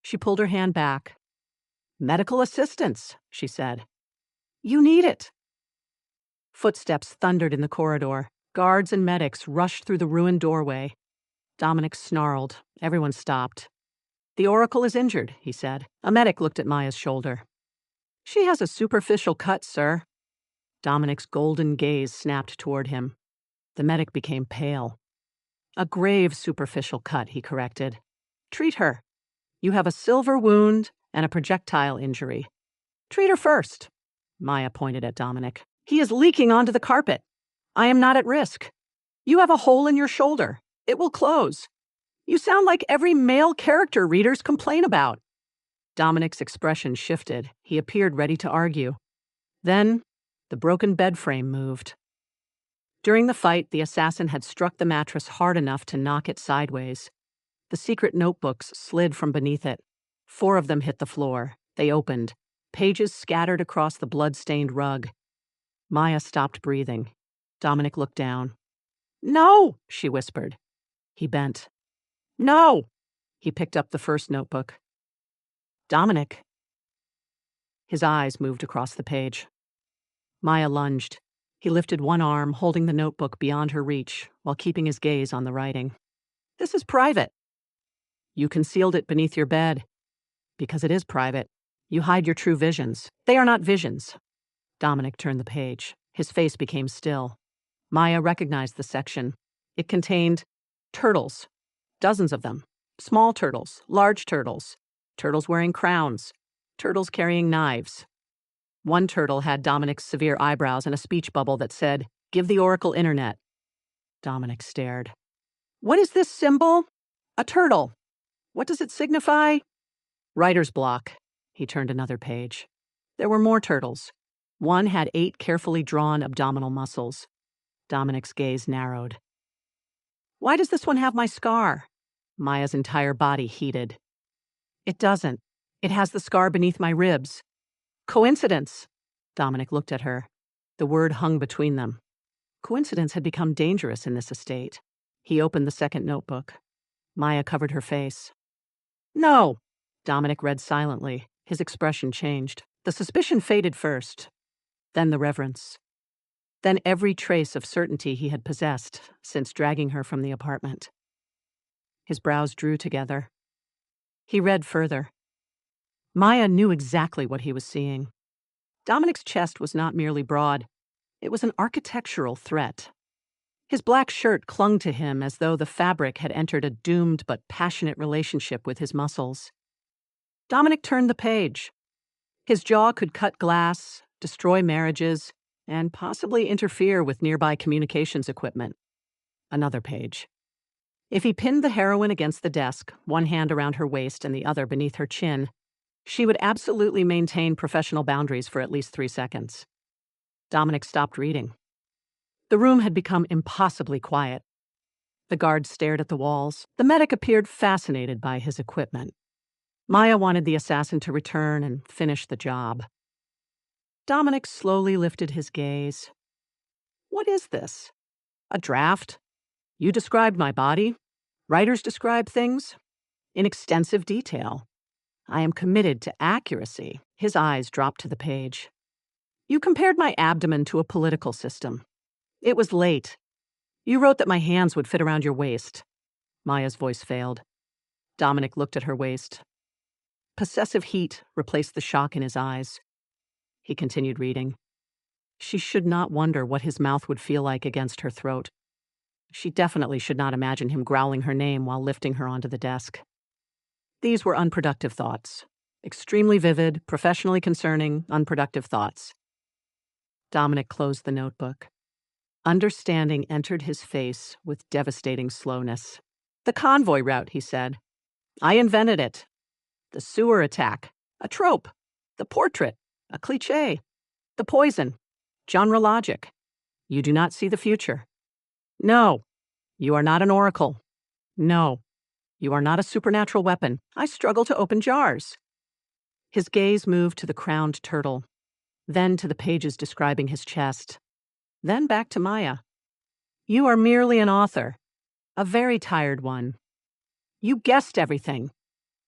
She pulled her hand back. "Medical assistance," she said. "You need it." Footsteps thundered in the corridor. Guards and medics rushed through the ruined doorway. Dominic snarled. Everyone stopped. "The Oracle is injured," he said. A medic looked at Maya's shoulder. "She has a superficial cut, sir." Dominic's golden gaze snapped toward him. The medic became pale. "A grave superficial cut," he corrected. "Treat her. You have a silver wound and a projectile injury. Treat her first." Maya pointed at Dominic. "He is leaking onto the carpet. I am not at risk. You have a hole in your shoulder. It will close. You sound like every male character readers complain about." Dominic's expression shifted. He appeared ready to argue. Then, the broken bed frame moved. During the fight, the assassin had struck the mattress hard enough to knock it sideways. The secret notebooks slid from beneath it. 4 of them hit the floor. They opened. Pages scattered across the blood-stained rug. Maya stopped breathing. Dominic looked down. "No," she whispered. He bent. "No." He picked up the first notebook. "Dominic." His eyes moved across the page. Maya lunged. He lifted one arm, holding the notebook beyond her reach, while keeping his gaze on the writing. "This is private." "You concealed it beneath your bed." "Because it is private. You hide your true visions. They are not visions." Dominic turned the page. His face became still. Maya recognized the section. It contained turtles. Dozens of them. Small turtles, large turtles, turtles wearing crowns, turtles carrying knives. One turtle had Dominic's severe eyebrows and a speech bubble that said, "Give the Oracle internet." Dominic stared. "What is this symbol?" "A turtle." "What does it signify?" "Writer's block." He turned another page. There were more turtles. One had 8 carefully drawn abdominal muscles. Dominic's gaze narrowed. "Why does this one have my scar?" Maya's entire body heated. "It doesn't. It has the scar beneath my ribs." "Coincidence." Dominic looked at her. The word hung between them. Coincidence had become dangerous in this estate. He opened the second notebook. Maya covered her face. "No." Dominic read silently. His expression changed. The suspicion faded first. Then the reverence. Then every trace of certainty he had possessed since dragging her from the apartment. His brows drew together. He read further. Maya knew exactly what he was seeing. Dominic's chest was not merely broad. It was an architectural threat. His black shirt clung to him as though the fabric had entered a doomed but passionate relationship with his muscles. Dominic turned the page. His jaw could cut glass, destroy marriages, and possibly interfere with nearby communications equipment. Another page. If he pinned the heroine against the desk, one hand around her waist and the other beneath her chin, she would absolutely maintain professional boundaries for at least 3 seconds. Dominic stopped reading. The room had become impossibly quiet. The guards stared at the walls. The medic appeared fascinated by his equipment. Maya wanted the assassin to return and finish the job. Dominic slowly lifted his gaze. "What is this? A draft? You described my body. Writers describe things in extensive detail. I am committed to accuracy." His eyes dropped to the page. "You compared my abdomen to a political system. It was late. You wrote that my hands would fit around your waist." Maya's voice failed. Dominic looked at her waist. Possessive heat replaced the shock in his eyes. He continued reading. She should not wonder what his mouth would feel like against her throat. She definitely should not imagine him growling her name while lifting her onto the desk. These were unproductive thoughts. Extremely vivid, professionally concerning, unproductive thoughts. Dominic closed the notebook. Understanding entered his face with devastating slowness. The convoy route, he said. I invented it. The sewer attack, a trope. The portrait, a cliché. The poison, genre logic. You do not see the future. No, you are not an oracle. No, you are not a supernatural weapon. I struggle to open jars. His gaze moved to the crowned turtle, then to the pages describing his chest, then back to Maya. You are merely an author, a very tired one. You guessed everything.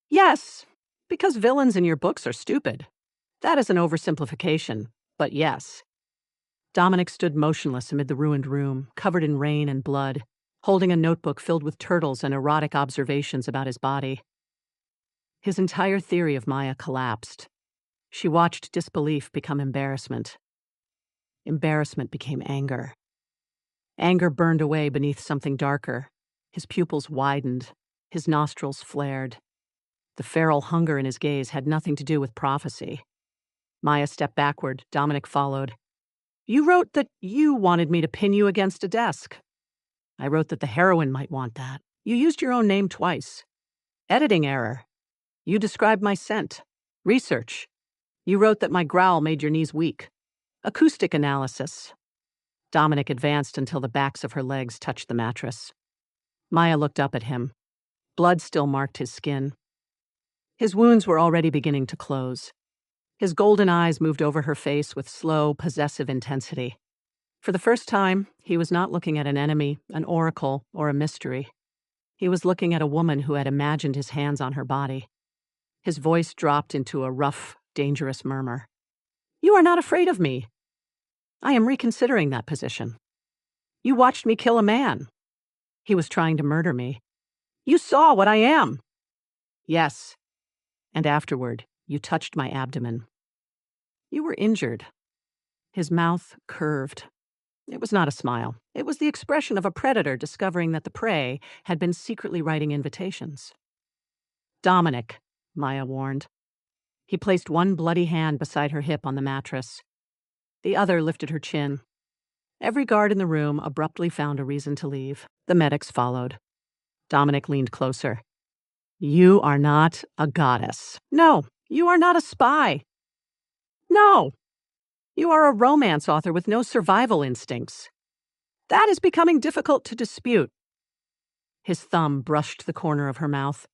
Yes, because villains in your books are stupid. That is an oversimplification, but yes. Dominic stood motionless amid the ruined room, covered in rain and blood, holding a notebook filled with turtles and erotic observations about his body. His entire theory of Maya collapsed. She watched disbelief become embarrassment. Embarrassment became anger. Anger burned away beneath something darker. His pupils widened. His nostrils flared. The feral hunger in his gaze had nothing to do with prophecy. Maya stepped backward. Dominic followed. You wrote that you wanted me to pin you against a desk. I wrote that the heroine might want that. You used your own name twice. Editing error. You described my scent. Research. You wrote that my growl made your knees weak. Acoustic analysis. Dominic advanced until the backs of her legs touched the mattress. Maya looked up at him. Blood still marked his skin. His wounds were already beginning to close. His golden eyes moved over her face with slow, possessive intensity. For the first time, he was not looking at an enemy, an oracle, or a mystery. He was looking at a woman who had imagined his hands on her body. His voice dropped into a rough, dangerous murmur. You are not afraid of me. I am reconsidering that position. You watched me kill a man. He was trying to murder me. You saw what I am. Yes. And afterward, you touched my abdomen. You were injured. His mouth curved. It was not a smile. It was the expression of a predator discovering that the prey had been secretly writing invitations. Dominic, Maya warned. He placed one bloody hand beside her hip on the mattress. The other lifted her chin. Every guard in the room abruptly found a reason to leave. The medics followed. Dominic leaned closer. You are not a goddess. No, you are not a spy. No, you are a romance author with no survival instincts. That is becoming difficult to dispute. His thumb brushed the corner of her mouth.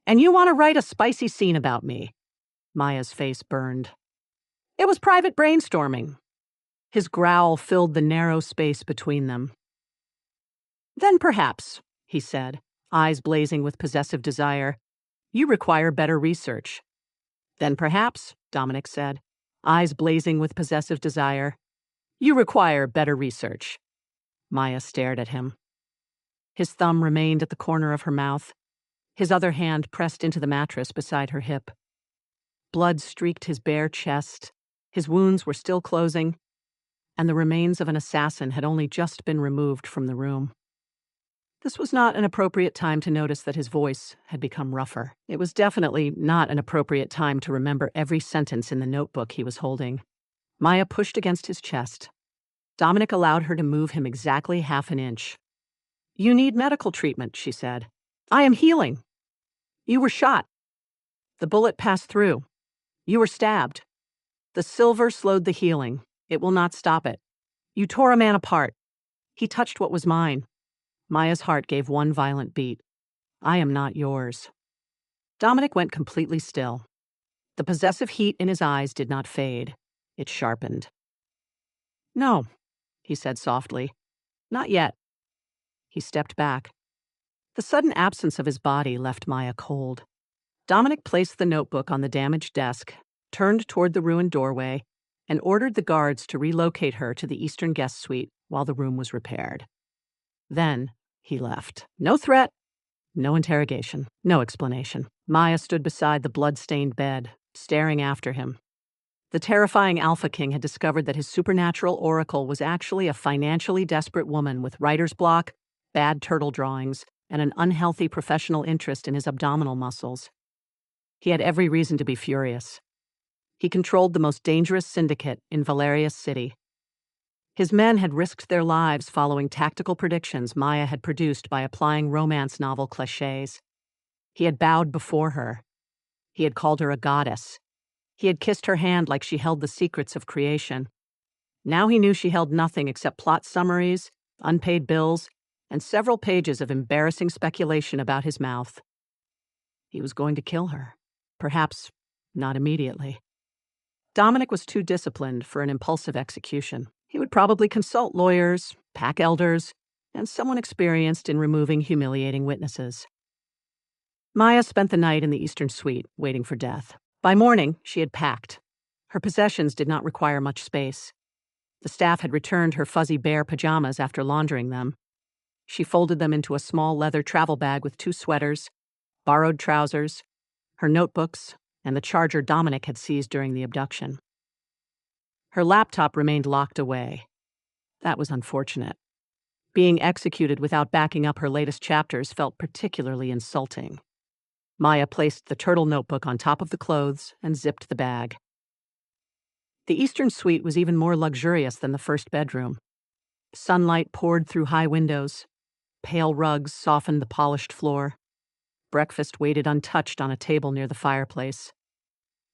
And you want to write a spicy scene about me. Maya's face burned. It was private brainstorming. His growl filled the narrow space between them. Then perhaps, he said, eyes blazing with possessive desire, you require better research. Then perhaps, Dominic said, eyes blazing with possessive desire, you require better research. Maya stared at him. His thumb remained at the corner of her mouth. His other hand pressed into the mattress beside her hip. Blood streaked his bare chest. His wounds were still closing, and the remains of an assassin had only just been removed from the room. This was not an appropriate time to notice that his voice had become rougher. It was definitely not an appropriate time to remember every sentence in the notebook he was holding. Maya pushed against his chest. Dominic allowed her to move him exactly half an inch. You need medical treatment, she said. I am healing. You were shot. The bullet passed through. You were stabbed. The silver slowed the healing. It will not stop it. You tore a man apart. He touched what was mine. Maya's heart gave one violent beat. I am not yours. Dominic went completely still. The possessive heat in his eyes did not fade. It sharpened. No, he said softly. Not yet. He stepped back. The sudden absence of his body left Maya cold. Dominic placed the notebook on the damaged desk, turned toward the ruined doorway, and ordered the guards to relocate her to the eastern guest suite while the room was repaired. Then he left. No threat, no interrogation, no explanation. Maya stood beside the blood-stained bed, staring after him. The terrifying Alpha King had discovered that his supernatural oracle was actually a financially desperate woman with writer's block, bad turtle drawings, and an unhealthy professional interest in his abdominal muscles. He had every reason to be furious. He controlled the most dangerous syndicate in Valerius City. His men had risked their lives following tactical predictions Maya had produced by applying romance novel clichés. He had bowed before her. He had called her a goddess. He had kissed her hand like she held the secrets of creation. Now he knew she held nothing except plot summaries, unpaid bills, and several pages of embarrassing speculation about his mouth. He was going to kill her. Perhaps not immediately. Dominic was too disciplined for an impulsive execution. He would probably consult lawyers, pack elders, and someone experienced in removing humiliating witnesses. Maya spent the night in the Eastern Suite, waiting for death. By morning, she had packed. Her possessions did not require much space. The staff had returned her fuzzy bear pajamas after laundering them. She folded them into a small leather travel bag with 2 sweaters, borrowed trousers, her notebooks, and the charger Dominic had seized during the abduction. Her laptop remained locked away. That was unfortunate. Being executed without backing up her latest chapters felt particularly insulting. Maya placed the turtle notebook on top of the clothes and zipped the bag. The Eastern Suite was even more luxurious than the first bedroom. Sunlight poured through high windows. Pale rugs softened the polished floor. Breakfast waited untouched on a table near the fireplace.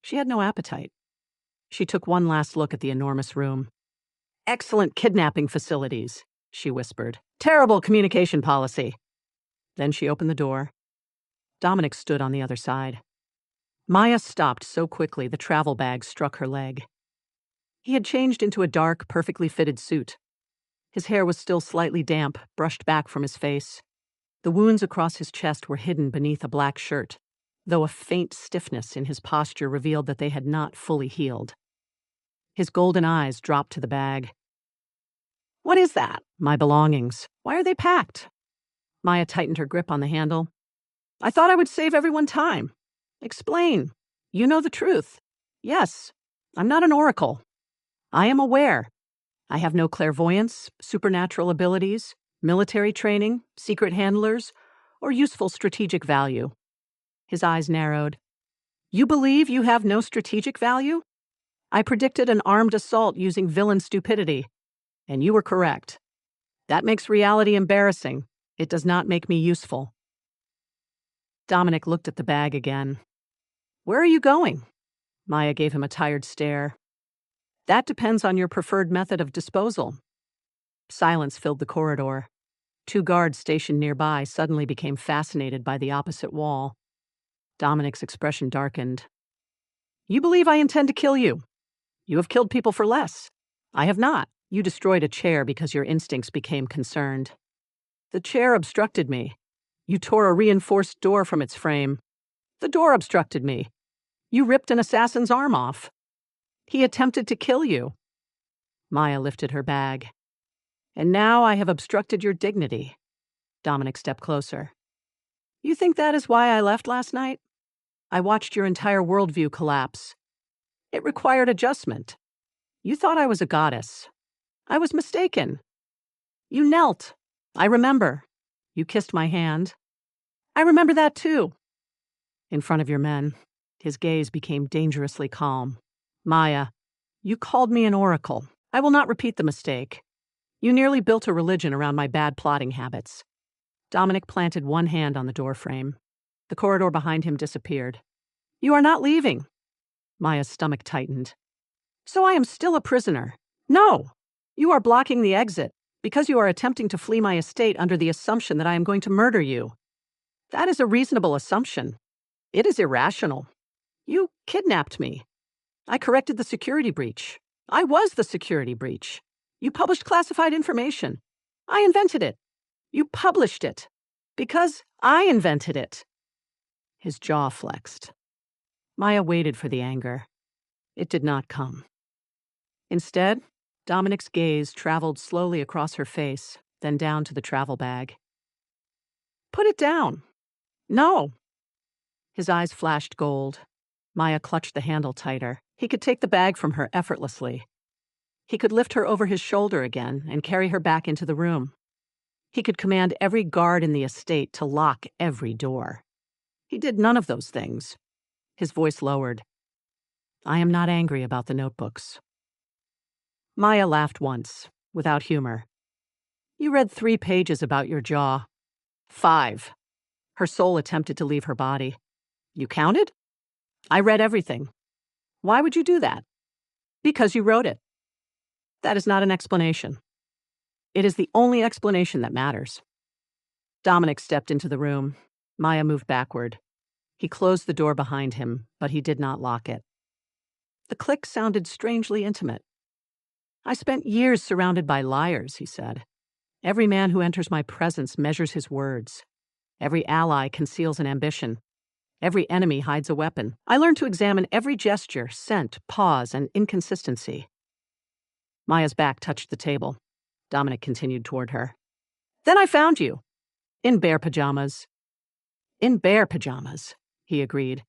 She had no appetite. She took one last look at the enormous room. "Excellent kidnapping facilities," she whispered. "Terrible communication policy." Then she opened the door. Dominic stood on the other side. Maya stopped so quickly the travel bag struck her leg. He had changed into a dark, perfectly fitted suit. His hair was still slightly damp, brushed back from his face. The wounds across his chest were hidden beneath a black shirt, though a faint stiffness in his posture revealed that they had not fully healed. His golden eyes dropped to the bag. "What is that?" "My belongings. Why are they packed?" Maya tightened her grip on the handle. "I thought I would save everyone time. Explain. You know the truth. Yes, I'm not an oracle. I am aware. I have no clairvoyance, supernatural abilities, military training, secret handlers, or useful strategic value." His eyes narrowed. "You believe you have no strategic value? I predicted an armed assault using villain stupidity, and you were correct. That makes reality embarrassing. It does not make me useful." Dominic looked at the bag again. "Where are you going?" Maya gave him a tired stare. "That depends on your preferred method of disposal." Silence filled the corridor. 2 guards stationed nearby suddenly became fascinated by the opposite wall. Dominic's expression darkened. "You believe I intend to kill you. You have killed people for less. I have not. You destroyed a chair because your instincts became concerned. The chair obstructed me. You tore a reinforced door from its frame. The door obstructed me. You ripped an assassin's arm off. He attempted to kill you." Maya lifted her bag. "And now I have obstructed your dignity." Dominic stepped closer. "You think that is why I left last night? I watched your entire worldview collapse. It required adjustment. You thought I was a goddess. I was mistaken. You knelt. I remember. You kissed my hand. I remember that too." In front of your men, his gaze became dangerously calm. "Maya, you called me an oracle. I will not repeat the mistake. You nearly built a religion around my bad plotting habits." Dominic planted one hand on the doorframe. The corridor behind him disappeared. "You are not leaving." Maya's stomach tightened. "So I am still a prisoner." "No! You are blocking the exit because you are attempting to flee my estate under the assumption that I am going to murder you. That is a reasonable assumption. It is irrational. You kidnapped me. I corrected the security breach. I was the security breach. You published classified information. I invented it. You published it. Because I invented it." His jaw flexed. Maya waited for the anger. It did not come. Instead, Dominic's gaze traveled slowly across her face, then down to the travel bag. "Put it down." "No." His eyes flashed gold. Maya clutched the handle tighter. He could take the bag from her effortlessly. He could lift her over his shoulder again and carry her back into the room. He could command every guard in the estate to lock every door. He did none of those things. His voice lowered. "I am not angry about the notebooks." Maya laughed once. without humor. You read 3 pages about your jaw. 5. Her soul attempted to leave her body. You counted? I read everything. Why would you do that? Because you wrote it. That is not an explanation. It is the only explanation that matters. Dominic stepped into the room. Maya moved backward. He closed the door behind him, but he did not lock it. The click sounded strangely intimate. I spent years surrounded by liars, he said. Every man who enters my presence measures his words. Every ally conceals an ambition. Every enemy hides a weapon. I learned to examine every gesture, scent, pause, and inconsistency. Maya's back touched the table. Dominic continued toward her. Then I found you. In bear pajamas. In bear pajamas, he agreed.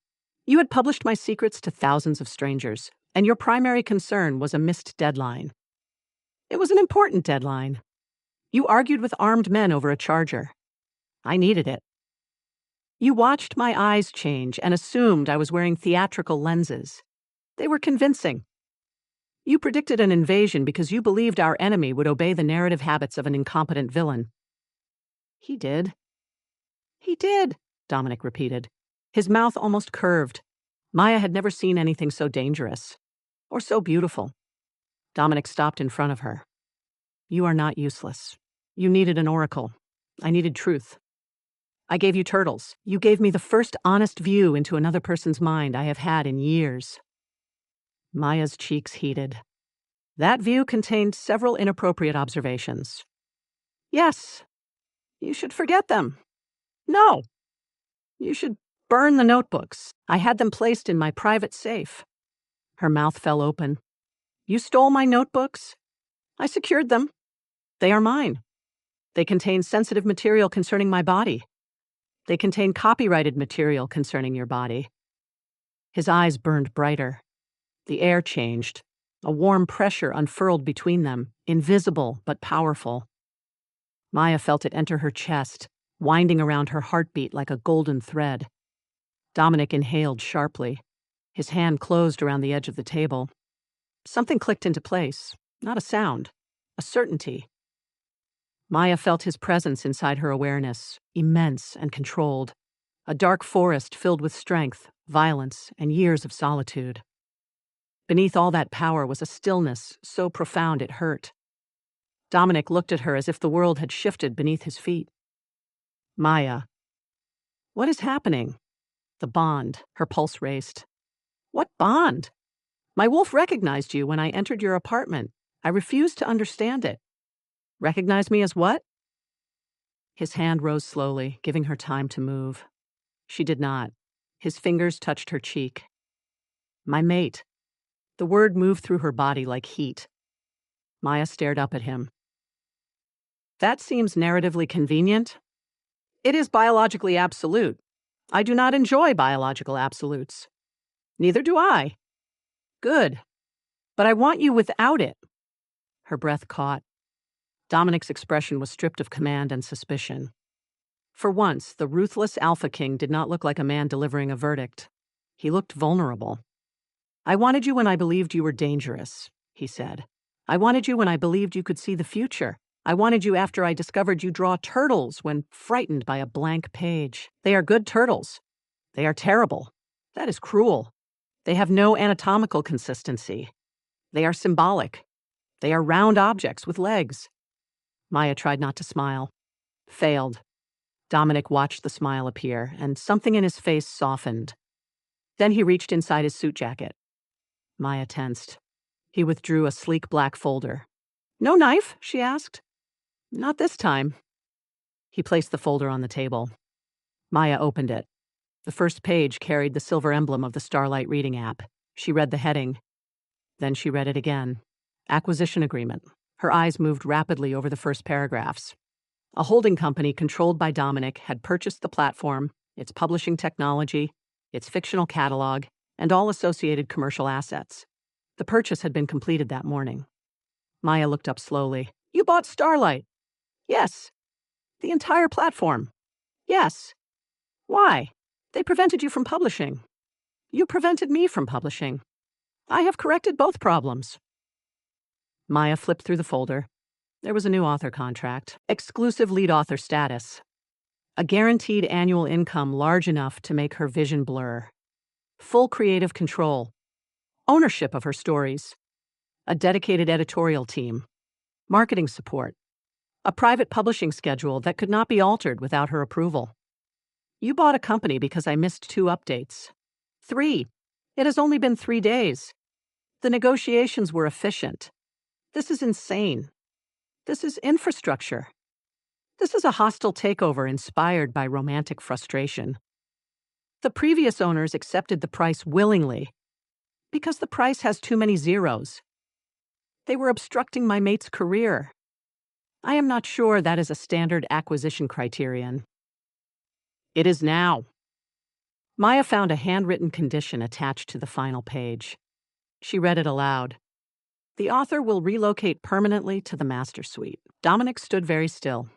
You had published my secrets to thousands of strangers, and your primary concern was a missed deadline. It was an important deadline. You argued with armed men over a charger. I needed it. You watched my eyes change and assumed I was wearing theatrical lenses. They were convincing. You predicted an invasion because you believed our enemy would obey the narrative habits of an incompetent villain. He did. He did, Dominic repeated. His mouth almost curved. Maya had never seen anything so dangerous. Or so beautiful. Dominic stopped in front of her. You are not useless. You needed an oracle. I needed truth. I gave you turtles. You gave me the first honest view into another person's mind I have had in years. Maya's cheeks heated. That view contained several inappropriate observations. Yes. You should forget them. No. You should burn the notebooks. I had them placed in my private safe. Her mouth fell open. You stole my notebooks? I secured them. They are mine. They contain sensitive material concerning my body. They contain copyrighted material concerning your body. His eyes burned brighter. The air changed. A warm pressure unfurled between them, invisible but powerful. Maya felt it enter her chest, winding around her heartbeat like a golden thread. Dominic inhaled sharply. His hand closed around the edge of the table. Something clicked into place. Not a sound. A certainty. Maya felt his presence inside her awareness, immense and controlled. A dark forest filled with strength, violence, and years of solitude. Beneath all that power was a stillness so profound it hurt. Dominic looked at her as if the world had shifted beneath his feet. Maya. What is happening? The bond. Her pulse raced. What bond? My wolf recognized you when I entered your apartment. I refused to understand it. Recognize me as what? His hand rose slowly, giving her time to move. She did not. His fingers touched her cheek. My mate. The word moved through her body like heat. Maya stared up at him. That seems narratively convenient. It is biologically absolute. I do not enjoy biological absolutes. Neither do I. Good. But I want you without it. Her breath caught. Dominic's expression was stripped of command and suspicion. For once, the ruthless Alpha King did not look like a man delivering a verdict. He looked vulnerable. I wanted you when I believed you were dangerous, he said. I wanted you when I believed you could see the future. I wanted you after I discovered you draw turtles when frightened by a blank page. They are good turtles. They are terrible. That is cruel. They have no anatomical consistency. They are symbolic. They are round objects with legs. Maya tried not to smile. Failed. Dominic watched the smile appear, and something in his face softened. Then he reached inside his suit jacket. Maya tensed. He withdrew a sleek black folder. No knife? She asked. Not this time. He placed the folder on the table. Maya opened it. The first page carried the silver emblem of the Starlight reading app. She read the heading. Then she read it again. Acquisition agreement. Her eyes moved rapidly over the first paragraphs. A holding company controlled by Dominic had purchased the platform, its publishing technology, its fictional catalog, and all associated commercial assets. The purchase had been completed that morning. Maya looked up slowly. You bought Starlight? Yes. The entire platform? Yes. Why? They prevented you from publishing. You prevented me from publishing. I have corrected both problems. Maya flipped through the folder. There was a new author contract, exclusive lead author status, a guaranteed annual income large enough to make her vision blur, full creative control, ownership of her stories, a dedicated editorial team, marketing support, a private publishing schedule that could not be altered without her approval. You bought a company because I missed 2 updates. 3. It has only been 3 days. The negotiations were efficient. This is insane. This is infrastructure. This is a hostile takeover inspired by romantic frustration. The previous owners accepted the price willingly because the price has too many zeros. They were obstructing my mate's career. I am not sure that is a standard acquisition criterion. It is now. Maya found a handwritten condition attached to the final page. She read it aloud. The author will relocate permanently to the master suite. Dominic stood very still.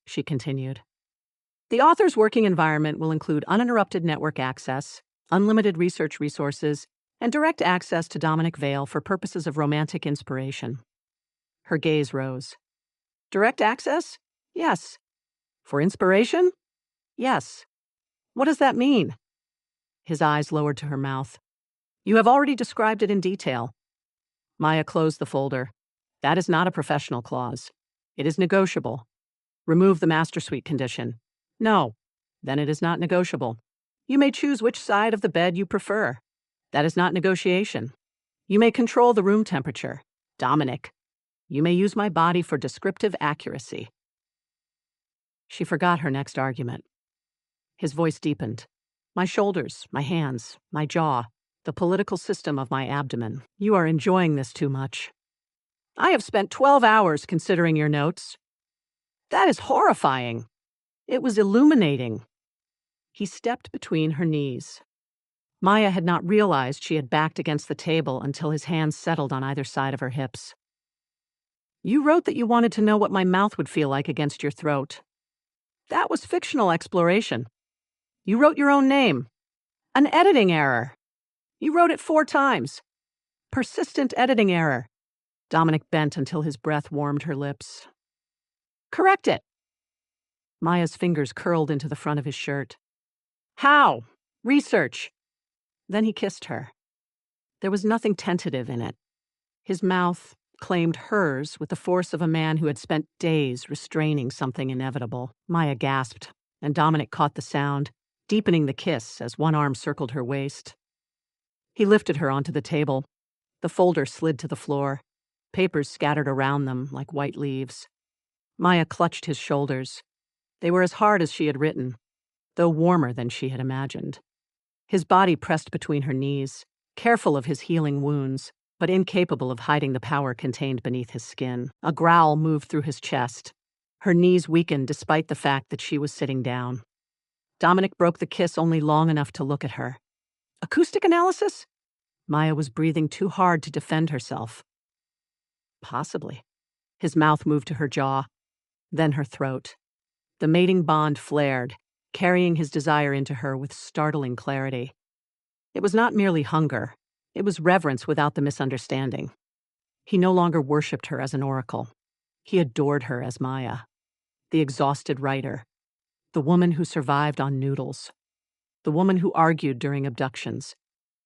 She continued. The author's working environment will include uninterrupted network access, unlimited research resources, and direct access to Dominic Vale for purposes of romantic inspiration. Her gaze rose. Direct access? Yes. For inspiration? Yes. What does that mean? His eyes lowered to her mouth. You have already described it in detail. Maya closed the folder. That is not a professional clause. It is negotiable. Remove the master suite condition. No. Then it is not negotiable. You may choose which side of the bed you prefer. That is not negotiation. You may control the room temperature. Dominic. You may use my body for descriptive accuracy. She forgot her next argument. His voice deepened. My shoulders, my hands, my jaw, the political system of my abdomen. You are enjoying this too much. I have spent 12 hours considering your notes. That is horrifying. It was illuminating. He stepped between her knees. Maya had not realized she had backed against the table until his hands settled on either side of her hips. You wrote that you wanted to know what my mouth would feel like against your throat. That was fictional exploration. You wrote your own name. An editing error. You wrote it 4 times. Persistent editing error. Dominic bent until his breath warmed her lips. Correct it. Maya's fingers curled into the front of his shirt. How? Research. Then he kissed her. There was nothing tentative in it. His mouth claimed hers with the force of a man who had spent days restraining something inevitable. Maya gasped, and Dominic caught the sound, deepening the kiss as one arm circled her waist. He lifted her onto the table. The folder slid to the floor, papers scattered around them like white leaves. Maya clutched his shoulders. They were as hard as she had written, though warmer than she had imagined. His body pressed between her knees, careful of his healing wounds, but incapable of hiding the power contained beneath his skin. A growl moved through his chest. Her knees weakened despite the fact that she was sitting down. Dominic broke the kiss only long enough to look at her. Acoustic analysis? Maya was breathing too hard to defend herself. Possibly. His mouth moved to her jaw, then her throat. The mating bond flared, carrying his desire into her with startling clarity. It was not merely hunger. It was reverence without the misunderstanding. He no longer worshipped her as an oracle. He adored her as Maya, the exhausted writer, the woman who survived on noodles, the woman who argued during abductions,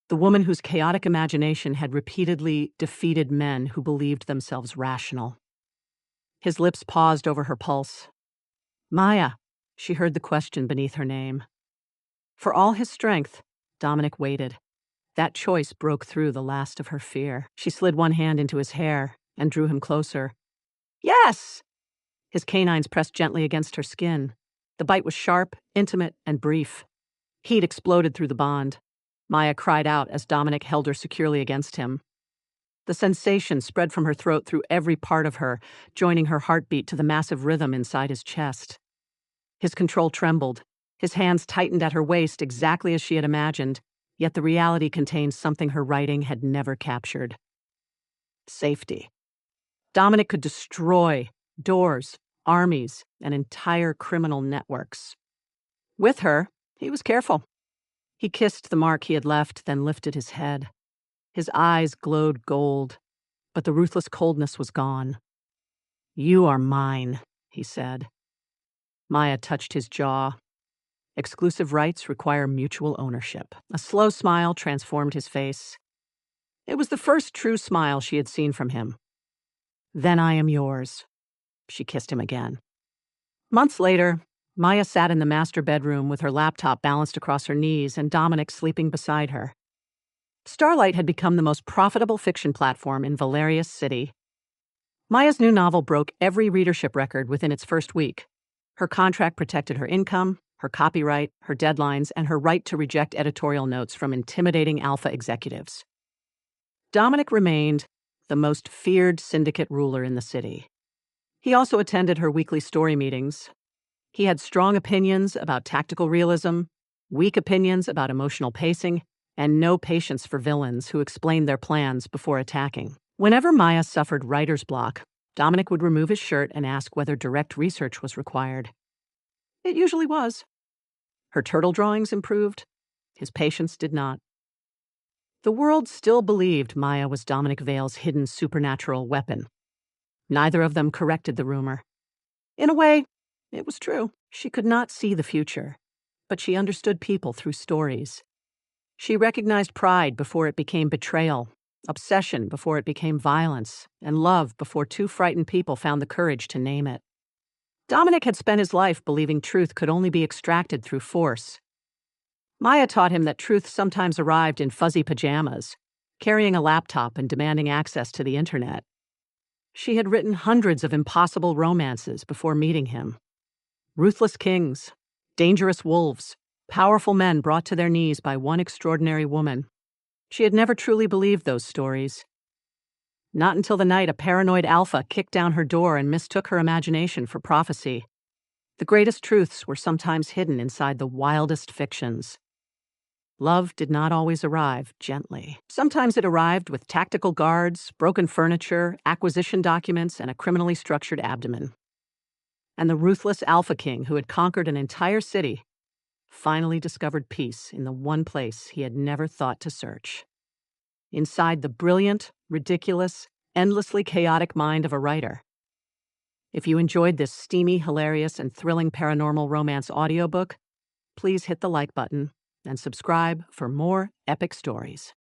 the woman whose chaotic imagination had repeatedly defeated men who believed themselves rational. His lips paused over her pulse. Maya, she heard the question beneath her name. For all his strength, Dominic waited. That choice broke through the last of her fear. She slid one hand into his hair and drew him closer. Yes! His canines pressed gently against her skin. The bite was sharp, intimate, and brief. Heat exploded through the bond. Maya cried out as Dominic held her securely against him. The sensation spread from her throat through every part of her, joining her heartbeat to the massive rhythm inside his chest. His control trembled. His hands tightened at her waist exactly as she had imagined, yet the reality contained something her writing had never captured. Safety. Dominic could destroy doors, armies, and entire criminal networks. With her, he was careful. He kissed the mark he had left, then lifted his head. His eyes glowed gold, but the ruthless coldness was gone. "You are mine," he said. Maya touched his jaw. Exclusive rights require mutual ownership. A slow smile transformed his face. It was the first true smile she had seen from him. "Then I am yours." She kissed him again. Months later, Maya sat in the master bedroom with her laptop balanced across her knees and Dominic sleeping beside her. Starlight had become the most profitable fiction platform in Valerius City. Maya's new novel broke every readership record within its first week. Her contract protected her income, her copyright, her deadlines, and her right to reject editorial notes from intimidating alpha executives. Dominic remained the most feared syndicate ruler in the city. He also attended her weekly story meetings. He had strong opinions about tactical realism, weak opinions about emotional pacing, and no patience for villains who explained their plans before attacking. Whenever Maya suffered writer's block, Dominic would remove his shirt and ask whether direct research was required. It usually was. Her turtle drawings improved. His patience did not. The world still believed Maya was Dominic Vale's hidden supernatural weapon. Neither of them corrected the rumor. In a way, it was true. She could not see the future, but she understood people through stories. She recognized pride before it became betrayal, obsession before it became violence, and love before two frightened people found the courage to name it. Dominic had spent his life believing truth could only be extracted through force. Maya taught him that truth sometimes arrived in fuzzy pajamas, carrying a laptop and demanding access to the internet. She had written hundreds of impossible romances before meeting him. Ruthless kings, dangerous wolves, powerful men brought to their knees by one extraordinary woman. She had never truly believed those stories. Not until the night a paranoid alpha kicked down her door and mistook her imagination for prophecy. The greatest truths were sometimes hidden inside the wildest fictions. Love did not always arrive gently. Sometimes it arrived with tactical guards, broken furniture, acquisition documents, and a criminally structured abdomen. And the ruthless Alpha King, who had conquered an entire city, finally discovered peace in the one place he had never thought to search. Inside the brilliant, ridiculous, endlessly chaotic mind of a writer. If you enjoyed this steamy, hilarious, and thrilling paranormal romance audiobook, please hit the like button and subscribe for more epic stories.